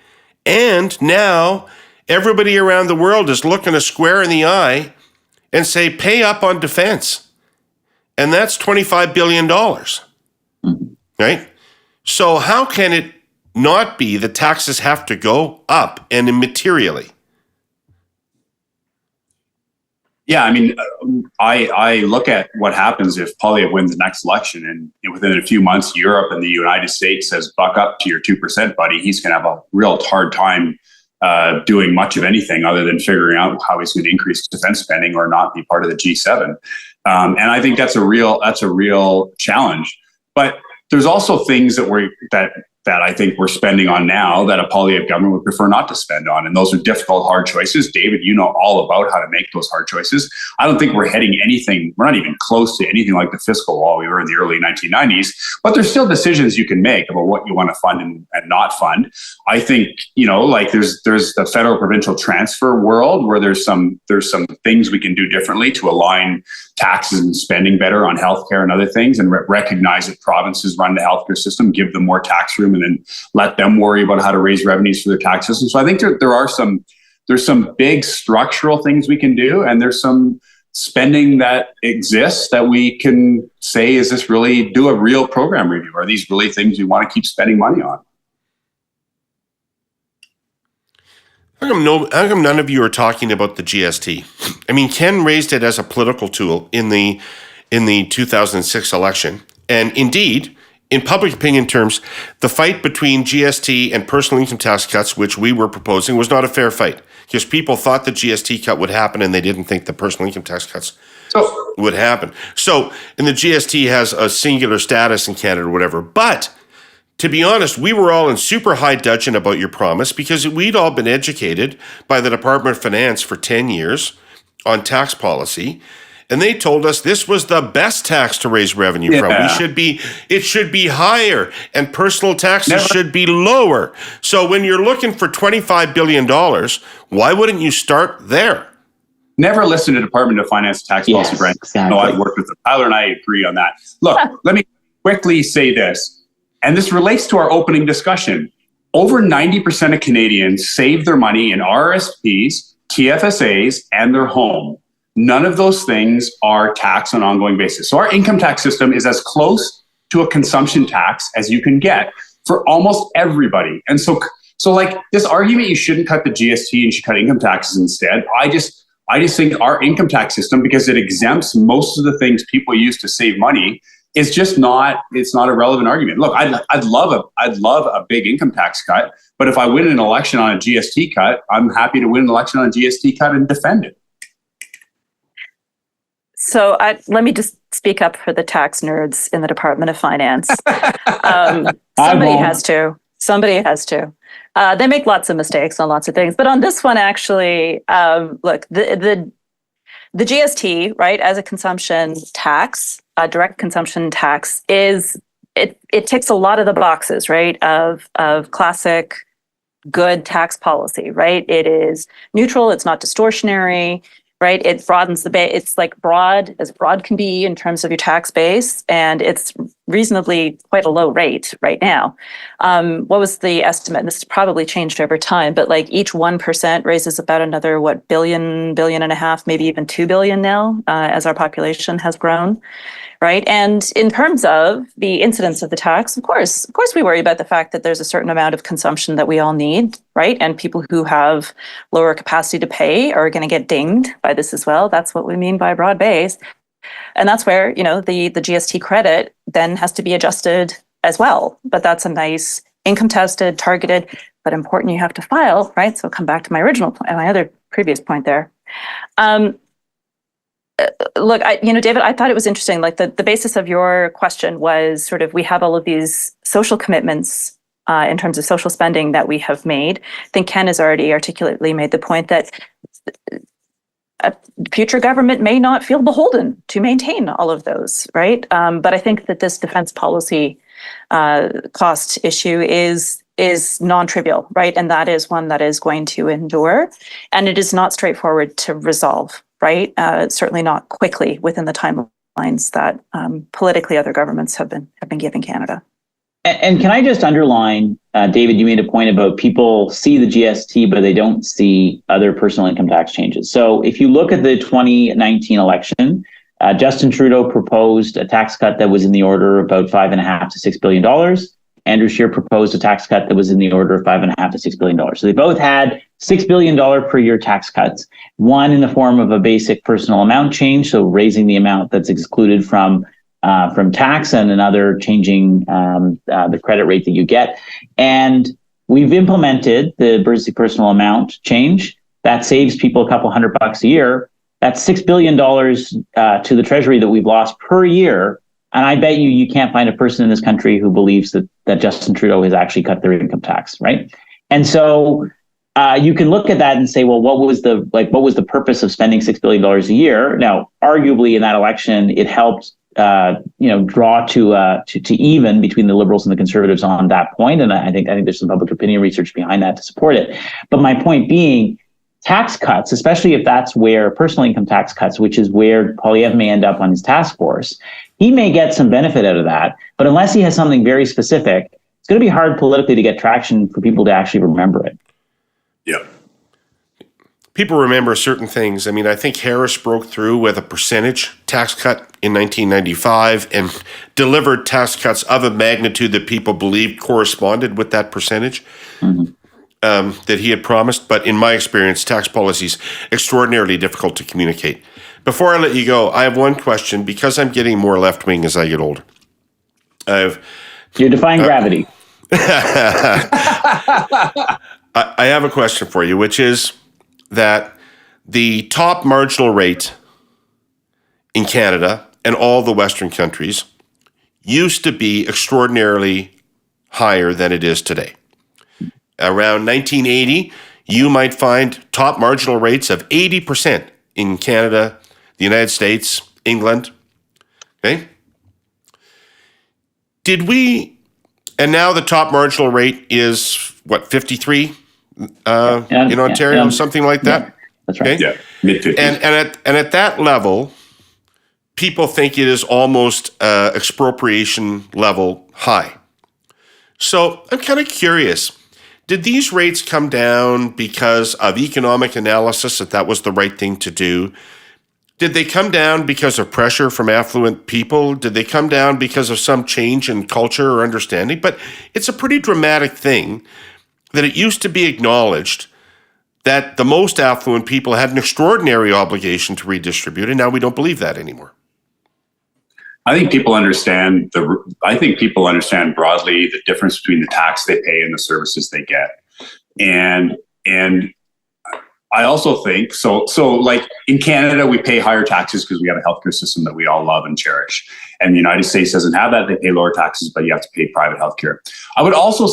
and now everybody around the world is looking us square in the eye and say, pay up on defense. And that's $25 billion, right? So how can it not be that taxes have to go up and materially? Yeah, I mean, I look at what happens if Poilievre wins the next election, and within a few months, Europe and the United States says, buck up to your 2%, buddy. He's going to have a real hard time doing much of anything other than figuring out how he's going to increase defense spending or not be part of the G7. And I think that's a real challenge. But there's also things that I think we're spending on now that a Poilievre government would prefer not to spend on. And those are difficult, hard choices. David, you know all about how to make those hard choices. I don't think we're not even close to anything like the fiscal wall we were in the early 1990s, but there's still decisions you can make about what you want to fund and not fund. I think, there's the federal provincial transfer world where there's some things we can do differently to align taxes and spending better on healthcare and other things, and recognize that provinces run the healthcare system, give them more tax room, and then let them worry about how to raise revenues for their tax system. So I think there's some big structural things we can do, and there's some spending that exists that we can say, is this really, do a real program review? Are these really things we want to keep spending money on? How come none of you are talking about the GST? I mean, Ken raised it as a political tool in the 2006 election. And indeed, in public opinion terms, the fight between GST and personal income tax cuts, which we were proposing, was not a fair fight because people thought the GST cut would happen and they didn't think the personal income tax cuts would happen. So, and the GST has a singular status in Canada or whatever. But to be honest, we were all in super high dudgeon about your promise because we'd all been educated by the Department of Finance for 10 years on tax policy. And they told us this was the best tax to raise revenue from. It should be higher, and personal taxes should be lower. So when you're looking for $25 billion, why wouldn't you start there? Never listen to Department of Finance tax policy, Brent. Exactly. No, I've worked with them. Tyler and I agree on that. Look, let me quickly say this, and this relates to our opening discussion. Over 90% of Canadians save their money in RSPs, TFSAs, and their home. None of those things are taxed on an ongoing basis. So our income tax system is as close to a consumption tax as you can get for almost everybody. And so like this argument, you shouldn't cut the GST and you should cut income taxes instead. I just think our income tax system, because it exempts most of the things people use to save money, is just not, it's not a relevant argument. Look, I'd love a big income tax cut, but if I win an election on a GST cut, I'm happy to win an election on a GST cut and defend it. So let me just speak up for the tax nerds in the Department of Finance. Somebody has to. They make lots of mistakes on lots of things, but on this one, actually, look, the GST, right, as a consumption tax, a direct consumption tax, it ticks a lot of the boxes, right, of classic good tax policy, right? It is neutral. It's not distortionary. Right, it broadens the base. It's like broad as broad can be in terms of your tax base, and it's reasonably quite a low rate right now. What was the estimate? This has probably changed over time, but like each 1% raises about another billion and a half, maybe even 2 billion now, as our population has grown. Right, and in terms of the incidence of the tax, of course, we worry about the fact that there's a certain amount of consumption that we all need, right? And people who have lower capacity to pay are going to get dinged by this as well. That's what we mean by broad base, and that's where the GST credit then has to be adjusted as well. But that's a nice income tested, targeted, but important. You have to file, right? So come back to my original point, my other previous point there. Look, David, I thought it was interesting. Like the basis of your question was sort of, we have all of these social commitments in terms of social spending that we have made. I think Ken has already articulately made the point that a future government may not feel beholden to maintain all of those, right? But I think that this defense policy cost issue is non-trivial, right? And that is one that is going to endure, and it is not straightforward to resolve. Right, certainly not quickly within the timelines that politically other governments have been giving Canada. And can I just underline, David, you made a point about people see the GST, but they don't see other personal income tax changes. So if you look at the 2019 election, Justin Trudeau proposed a tax cut that was in the order of about $5.5 to $6 billion. Andrew Scheer proposed a tax cut that was in the order of $5.5 to $6 billion. So they both had $6 billion per year tax cuts, one in the form of a basic personal amount change, so raising the amount that's excluded from tax, and another changing the credit rate that you get. And we've implemented the basic personal amount change. That saves people a couple $100 a year. That's $6 billion to the Treasury that we've lost per year. And I bet you can't find a person in this country who believes that Justin Trudeau has actually cut their income tax, right? And so you can look at that and say, well, what was the purpose of spending $6 billion a year? Now, arguably in that election, it helped draw to even between the Liberals and the Conservatives on that point. And I think there's some public opinion research behind that to support it. But my point being, tax cuts, especially if that's where personal income tax cuts, which is where Poilievre may end up on his task force, he may get some benefit out of that. But unless he has something very specific, it's going to be hard politically to get traction for people to actually remember it. Yeah. People remember certain things. I mean, I think Harris broke through with a percentage tax cut in 1995 and delivered tax cuts of a magnitude that people believed corresponded with that percentage. Mm-hmm. That he had promised, but in my experience, tax policy is extraordinarily difficult to communicate. Before I let you go, I have one question, because I'm getting more left-wing as I get older. You're defying gravity. I have a question for you, which is that the top marginal rate in Canada and all the Western countries used to be extraordinarily higher than it is today. Around 1980, you might find top marginal rates of 80% in Canada, the United States, England. Okay? And now the top marginal rate is, 53 in Ontario, something like that? Yeah, that's right. Okay? Yeah, mid-50s. And at that level, people think it is almost expropriation level high. So I'm kind of curious. Did these rates come down because of economic analysis, that was the right thing to do? Did they come down because of pressure from affluent people? Did they come down because of some change in culture or understanding? But it's a pretty dramatic thing that it used to be acknowledged that the most affluent people had an extraordinary obligation to redistribute, and now we don't believe that anymore. I think people understand broadly the difference between the tax they pay and the services they get. And I also think so like in Canada, we pay higher taxes because we have a healthcare system that we all love and cherish. And the United States doesn't have that. They pay lower taxes, but you have to pay private healthcare. I would also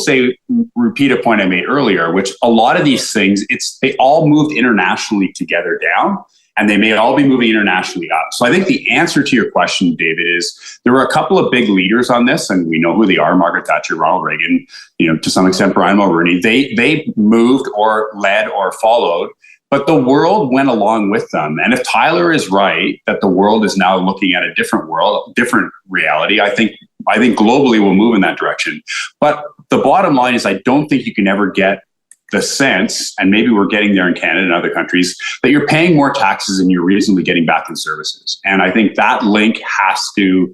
repeat a point I made earlier, which a lot of these things, they all moved internationally together down, and they may all be moving internationally up. So I think the answer to your question, David, is there were a couple of big leaders on this, and we know who they are: Margaret Thatcher, Ronald Reagan, to some extent Brian Mulroney. They moved or led or followed, but the world went along with them. And if Tyler is right that the world is now looking at a different world, different reality, I think globally we'll move in that direction. But the bottom line is, I don't think you can ever get the sense, and maybe we're getting there in Canada and other countries, that you're paying more taxes than you're reasonably getting back in services. And I think that link has to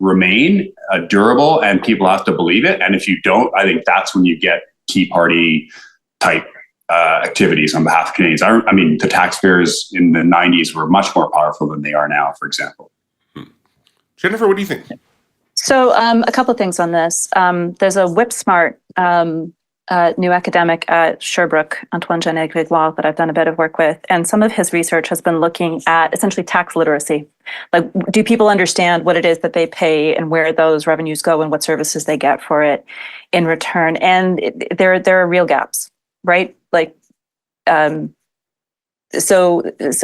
remain durable, and people have to believe it. And if you don't, I think that's when you get Tea Party type activities on behalf of Canadians. I mean, the taxpayers in the 90s were much more powerful than they are now, for example. Jennifer, what do you think? So a couple of things on this. There's a whip-smart new academic at Sherbrooke, Antoine Jean-Grégoire, that I've done a bit of work with. And some of his research has been looking at essentially tax literacy. Like, do people understand what it is that they pay and where those revenues go and what services they get for it in return? And there are real gaps, right? Like, so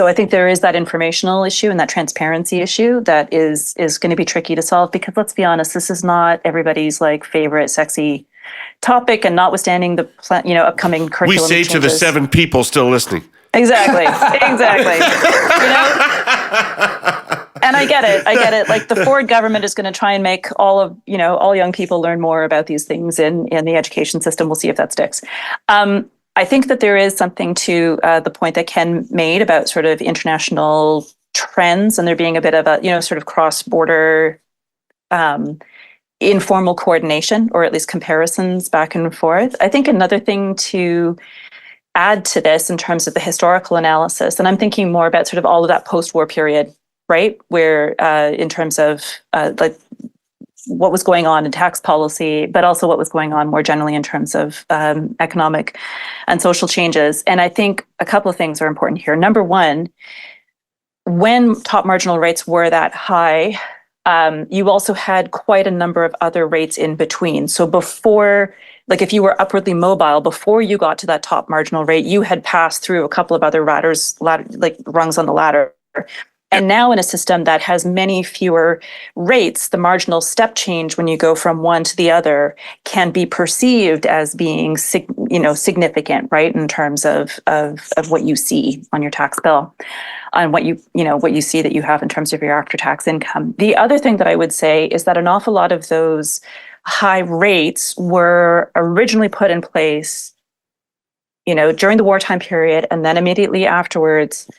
I think there is that informational issue and that transparency issue that is going to be tricky to solve, because let's be honest, this is not everybody's like favorite sexy topic, and notwithstanding the upcoming curriculum we say changes. To the 7 people still listening. Exactly. And I get it. Like, the Ford government is going to try and make all young people learn more about these things in the education system. We'll see if that sticks. I think that there is something to the point that Ken made about sort of international trends, and there being a bit of a, sort of cross-border informal coordination, or at least comparisons back and forth. I think another thing to add to this in terms of the historical analysis, and I'm thinking more about sort of all of that post-war period, right? Where in terms of like what was going on in tax policy, but also what was going on more generally in terms of economic and social changes. And I think a couple of things are important here. Number one, when top marginal rates were that high, you also had quite a number of other rates in between. So before, like if you were upwardly mobile, before you got to that top marginal rate, you had passed through a couple of other rungs on the ladder. And now in a system that has many fewer rates, the marginal step change when you go from one to the other can be perceived as being significant, right, in terms of what you see on your tax bill, on what you see that you have in terms of your after-tax income. The other thing that I would say is that an awful lot of those high rates were originally put in place, during the wartime period, and then immediately afterwards.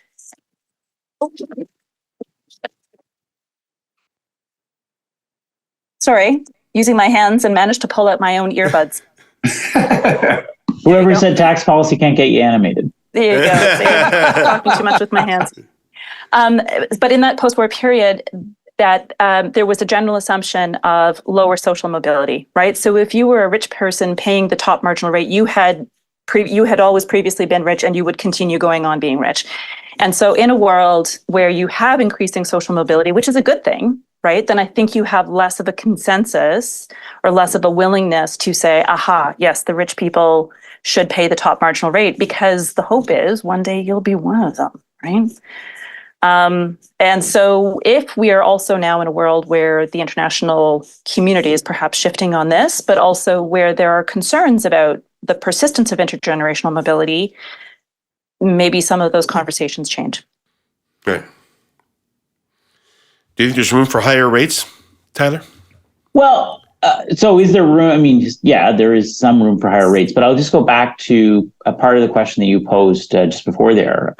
Sorry, using my hands and managed to pull out my own earbuds. Whoever said tax policy can't get you animated. There you go. See, talking too much with my hands. But in that post-war period, that there was a general assumption of lower social mobility, right? So if you were a rich person paying the top marginal rate, you had always previously been rich, and you would continue going on being rich. And so in a world where you have increasing social mobility, which is a good thing, right, then I think you have less of a consensus or less of a willingness to say, aha, yes, the rich people should pay the top marginal rate, because the hope is one day you'll be one of them, right? And so if we are also now in a world where the international community is perhaps shifting on this, but also where there are concerns about the persistence of intergenerational mobility, maybe some of those conversations change. Right. Do you think there's room for higher rates, Tyler? Well, So is there room? I mean, yeah, there is some room for higher rates, but I'll just go back to a part of the question that you posed just before there.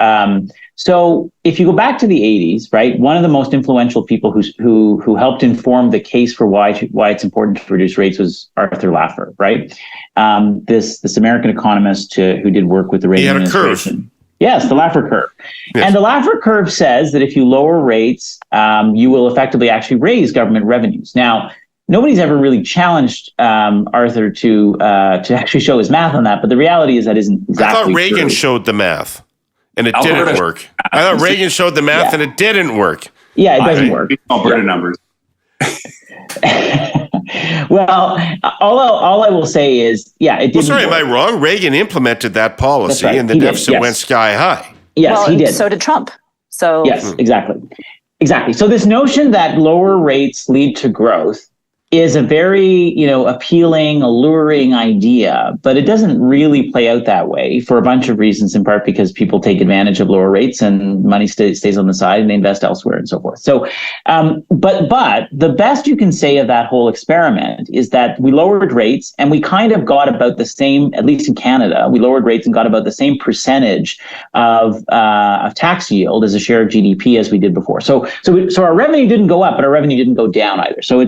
So if you go back to the 80s, right, one of the most influential people who helped inform the case for why it's important to reduce rates was Arthur Laffer, right? This American economist who did work with the Reagan administration. Curve. Yes, the Laffer curve. Yes. And the Laffer curve says that if you lower rates, you will effectively actually raise government revenues. Now, nobody's ever really challenged Arthur to actually show his math on that, but the reality is that isn't exactly I thought Reagan true. Showed the math, and it didn't work. I thought Reagan showed the math, and it didn't work. Yeah, it doesn't work. Alberta numbers. Well, all I will say is, it didn't. Well, sorry, work. am I wrong? Reagan implemented that policy, right. and the deficit went sky high. Yes, he did. So did Trump. So yes, exactly. So this notion that lower rates lead to growth is a very, appealing, alluring idea, but it doesn't really play out that way for a bunch of reasons, in part because people take advantage of lower rates and money stays on the side and they invest elsewhere and so forth. So, but the best you can say of that whole experiment is that we lowered rates and we kind of got about the same, at least in Canada, we lowered rates and got about the same percentage of tax yield as a share of GDP as we did before. So our revenue didn't go up, but our revenue didn't go down either. So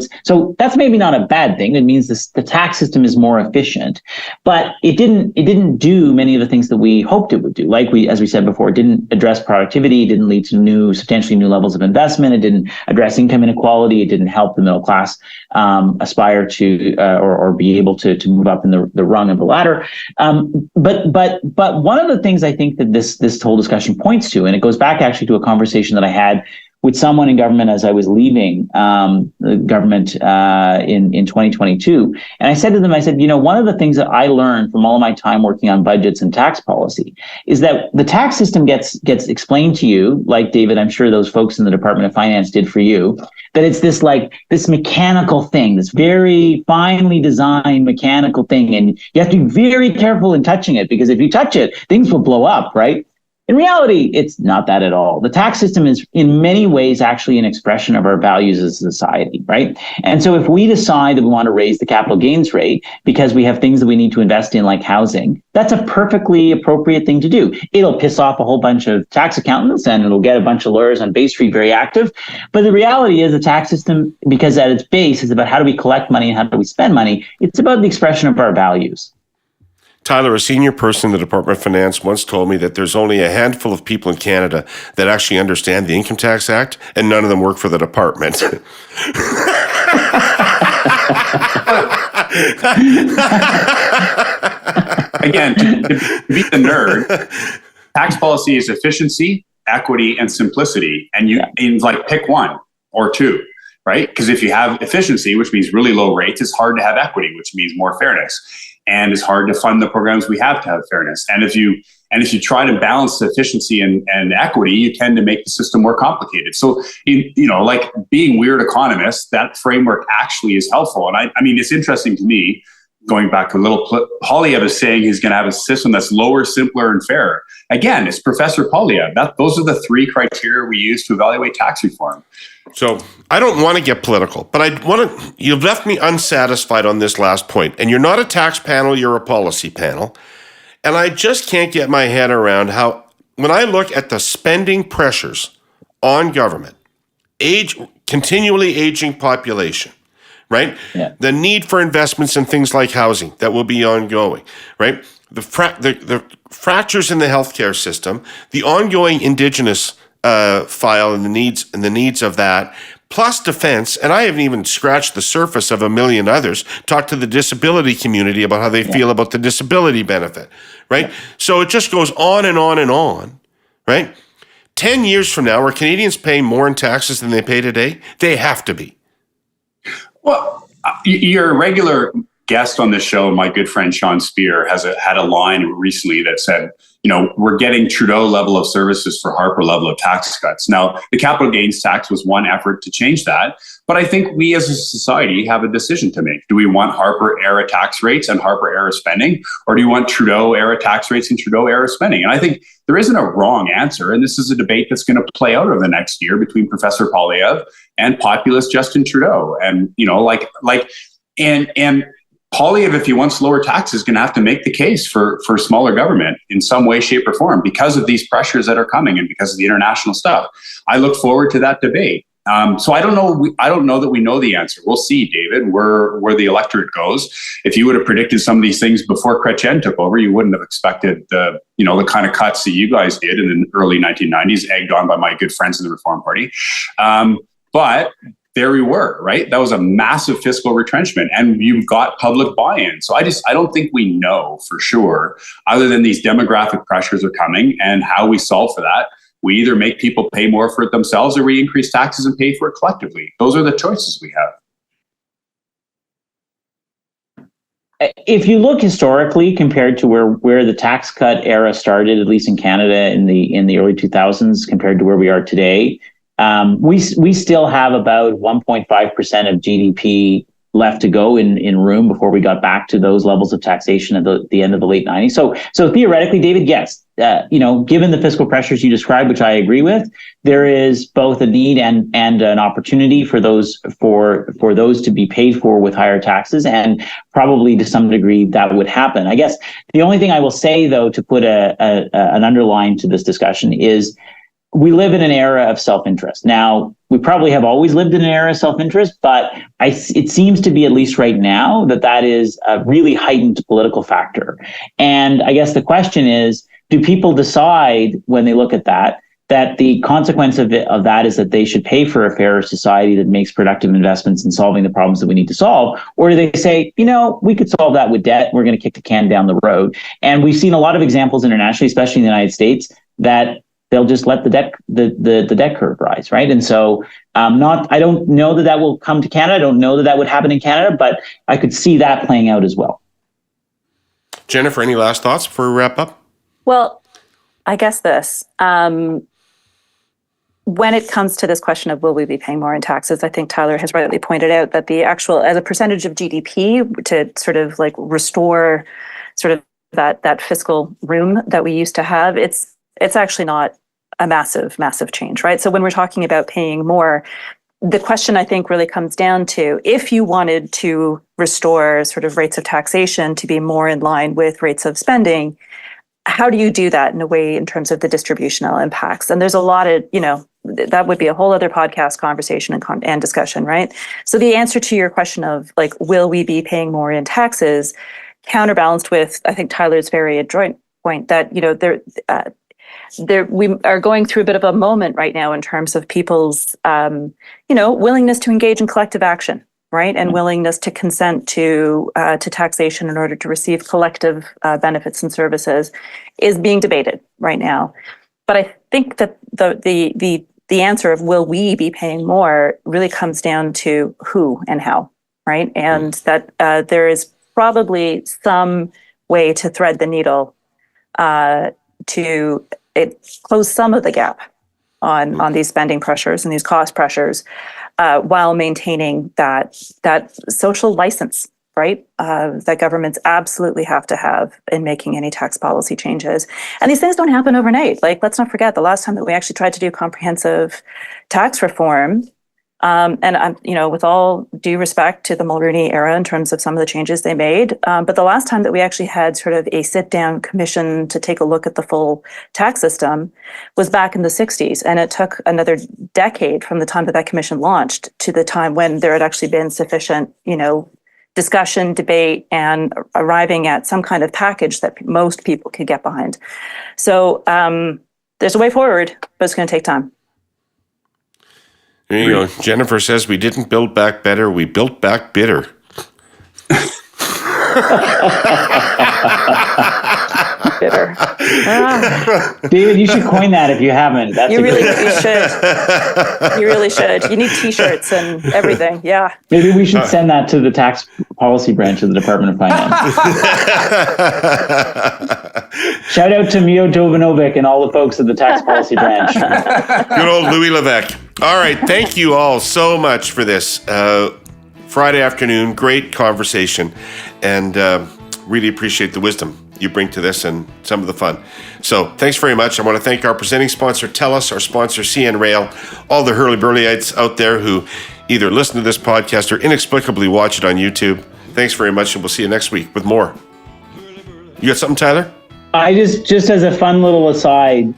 that's maybe not a bad thing. It means the tax system is more efficient, but it didn't do many of the things that we hoped it would do. Like as we said before, it didn't address productivity, it didn't lead to substantially new levels of investment, it didn't address income inequality, it didn't help the middle class aspire to or be able to move up in the rung of the ladder. But one of the things I think that this whole discussion points to, and it goes back actually to a conversation that I had with someone in government as I was leaving the government in 2022. And I said to them, one of the things that I learned from all of my time working on budgets and tax policy is that the tax system gets explained to you, like David, I'm sure those folks in the Department of Finance did for you, that it's this mechanical thing, this very finely designed mechanical thing. And you have to be very careful in touching it, because if you touch it, things will blow up, right? In reality, it's not that at all. The tax system is in many ways actually an expression of our values as a society, right? And so if we decide that we want to raise the capital gains rate because we have things that we need to invest in like housing, that's a perfectly appropriate thing to do. It'll piss off a whole bunch of tax accountants and it'll get a bunch of lawyers on Bay Street very active. But the reality is the tax system, because at its base is about how do we collect money and how do we spend money, it's about the expression of our values. Tyler, a senior person in the Department of Finance once told me that there's only a handful of people in Canada that actually understand the Income Tax Act, and none of them work for the department. Again, to be the nerd, tax policy is efficiency, equity, and simplicity. And you pick one or two, right? Because if you have efficiency, which means really low rates, it's hard to have equity, which means more fairness. And it's hard to fund the programs we have to have fairness. And if you try to balance efficiency and equity, you tend to make the system more complicated. So, like being weird economists, that framework actually is helpful. And I mean, it's interesting to me, going back to a little, Poilievre is saying he's going to have a system that's lower, simpler, and fairer. Again, it's Professor Poilievre. Those are the three criteria we use to evaluate tax reform. So I don't want to get political, but you've left me unsatisfied on this last point. And you're not a tax panel, you're a policy panel. And I just can't get my head around how, when I look at the spending pressures on government, continually aging population, right? Yeah. The need for investments in things like housing that will be ongoing, right? The fractures in the healthcare system, the ongoing Indigenous file and the needs of that, plus defense, and I haven't even scratched the surface of a million others. Talk to the disability community about how they feel about the disability benefit, right? Yeah. So it just goes on and on and on, right? 10 years from now, are Canadians paying more in taxes than they pay today? They have to be. Well, your regular guest on this show, my good friend Sean Spear, had a line recently that said, we're getting Trudeau level of services for Harper level of tax cuts. Now, the capital gains tax was one effort to change that, but I think we as a society have a decision to make. Do we want Harper era tax rates and Harper era spending, or do you want Trudeau era tax rates and Trudeau era spending? And I think there isn't a wrong answer, and this is a debate that's going to play out over the next year between Professor Poilievre and populist Justin Trudeau. And And Poilievre, if he wants lower taxes, is going to have to make the case for smaller government in some way, shape, or form because of these pressures that are coming and because of the international stuff. I look forward to that debate. So I don't know. I don't know that we know the answer. We'll see, David, where the electorate goes. If you would have predicted some of these things before Chrétien took over, you wouldn't have expected the kind of cuts that you guys did in the early 1990s, egged on by my good friends in the Reform Party. But there we were, right? That was a massive fiscal retrenchment, and you've got public buy-in. So I don't think we know for sure, other than these demographic pressures are coming and how we solve for that. We either make people pay more for it themselves or we increase taxes and pay for it collectively. Those are the choices we have. If you look historically compared to where the tax cut era started, at least in Canada in the early 2000s, compared to where we are today, we still have about 1.5% of GDP left to go in room before we got back to those levels of taxation at the end of the late 90s. So theoretically, David, yes, given the fiscal pressures you described, which I agree with, there is both a need and an opportunity for those to be paid for with higher taxes, and probably to some degree that would happen. I guess the only thing I will say, though, to put an underline to this discussion is we live in an era of self-interest. Now, we probably have always lived in an era of self-interest, but it seems to be, at least right now, that is a really heightened political factor. And I guess the question is, do people decide when they look at that the consequence of that is that they should pay for a fairer society that makes productive investments in solving the problems that we need to solve? Or do they say, we could solve that with debt, we're going to kick the can down the road? And we've seen a lot of examples internationally, especially in the United States, that they'll just let the debt curve rise, right? And so I don't know that will come to Canada. I don't know that would happen in Canada, but I could see that playing out as well. Jennifer, any last thoughts before we wrap up? Well, I guess this. When it comes to this question of will we be paying more in taxes, I think Tyler has rightly pointed out that the actual, as a percentage of GDP, to sort of like restore sort of that fiscal room that we used to have, it's actually not a massive change, right? So when we're talking about paying more, the question I think really comes down to, if you wanted to restore sort of rates of taxation to be more in line with rates of spending, how do you do that in a way in terms of the distributional impacts? And there's a lot of, that would be a whole other podcast conversation and discussion, right? So the answer to your question of like, will we be paying more in taxes, counterbalanced with, I think, Tyler's very adroit point that, we are going through a bit of a moment right now in terms of people's, willingness to engage in collective action, right, and willingness to consent to taxation in order to receive collective benefits and services is being debated right now. But I think that the answer of will we be paying more really comes down to who and how, right, and that there is probably some way to thread the needle to close some of the gap on these spending pressures and these cost pressures, while maintaining that social license, right, that governments absolutely have to have in making any tax policy changes. And these things don't happen overnight. Like, let's not forget the last time that we actually tried to do comprehensive tax reform. And I'm, with all due respect to the Mulroney era in terms of some of the changes they made, but the last time that we actually had sort of a sit-down commission to take a look at the full tax system was back in the 60s. And it took another decade from the time that commission launched to the time when there had actually been sufficient, discussion, debate, and arriving at some kind of package that most people could get behind. So there's a way forward, but it's going to take time. There you go. Jennifer says we didn't build back better, we built back bitter. Bitter. David, you should coin that if you haven't. You should. You really should. You need T-shirts and everything. Yeah. Maybe we should send that to the tax policy branch of the Department of Finance. Shout out to Mio Jovanovic and all the folks at the tax policy branch. Good old Louis Levesque. All right. Thank you all so much for this Friday afternoon. Great conversation, and really appreciate the wisdom you bring to this and some of the fun. So thanks very much. I want to thank our presenting sponsor, TELUS, our sponsor, CN Rail, all the Herle Burlyites out there who either listen to this podcast or inexplicably watch it on YouTube. Thanks very much, and we'll see you next week with more. You got something, Tyler? I just as a fun little aside,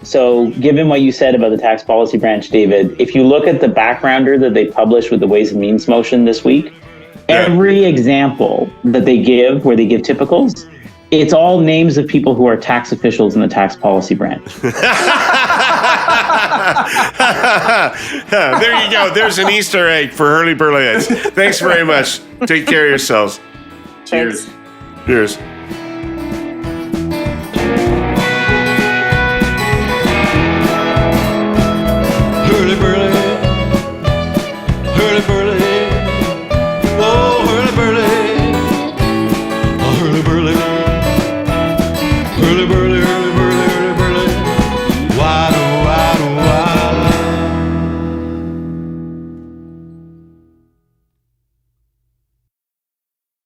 so given what you said about the tax policy branch, David, if you look at the backgrounder that they published with the Ways and Means motion this week, every example that they give, where they give typicals, it's all names of people who are tax officials in the tax policy branch. There you go. There's an Easter egg for Herle Burlyites. Thanks very much. Take care of yourselves. Cheers. Cheers.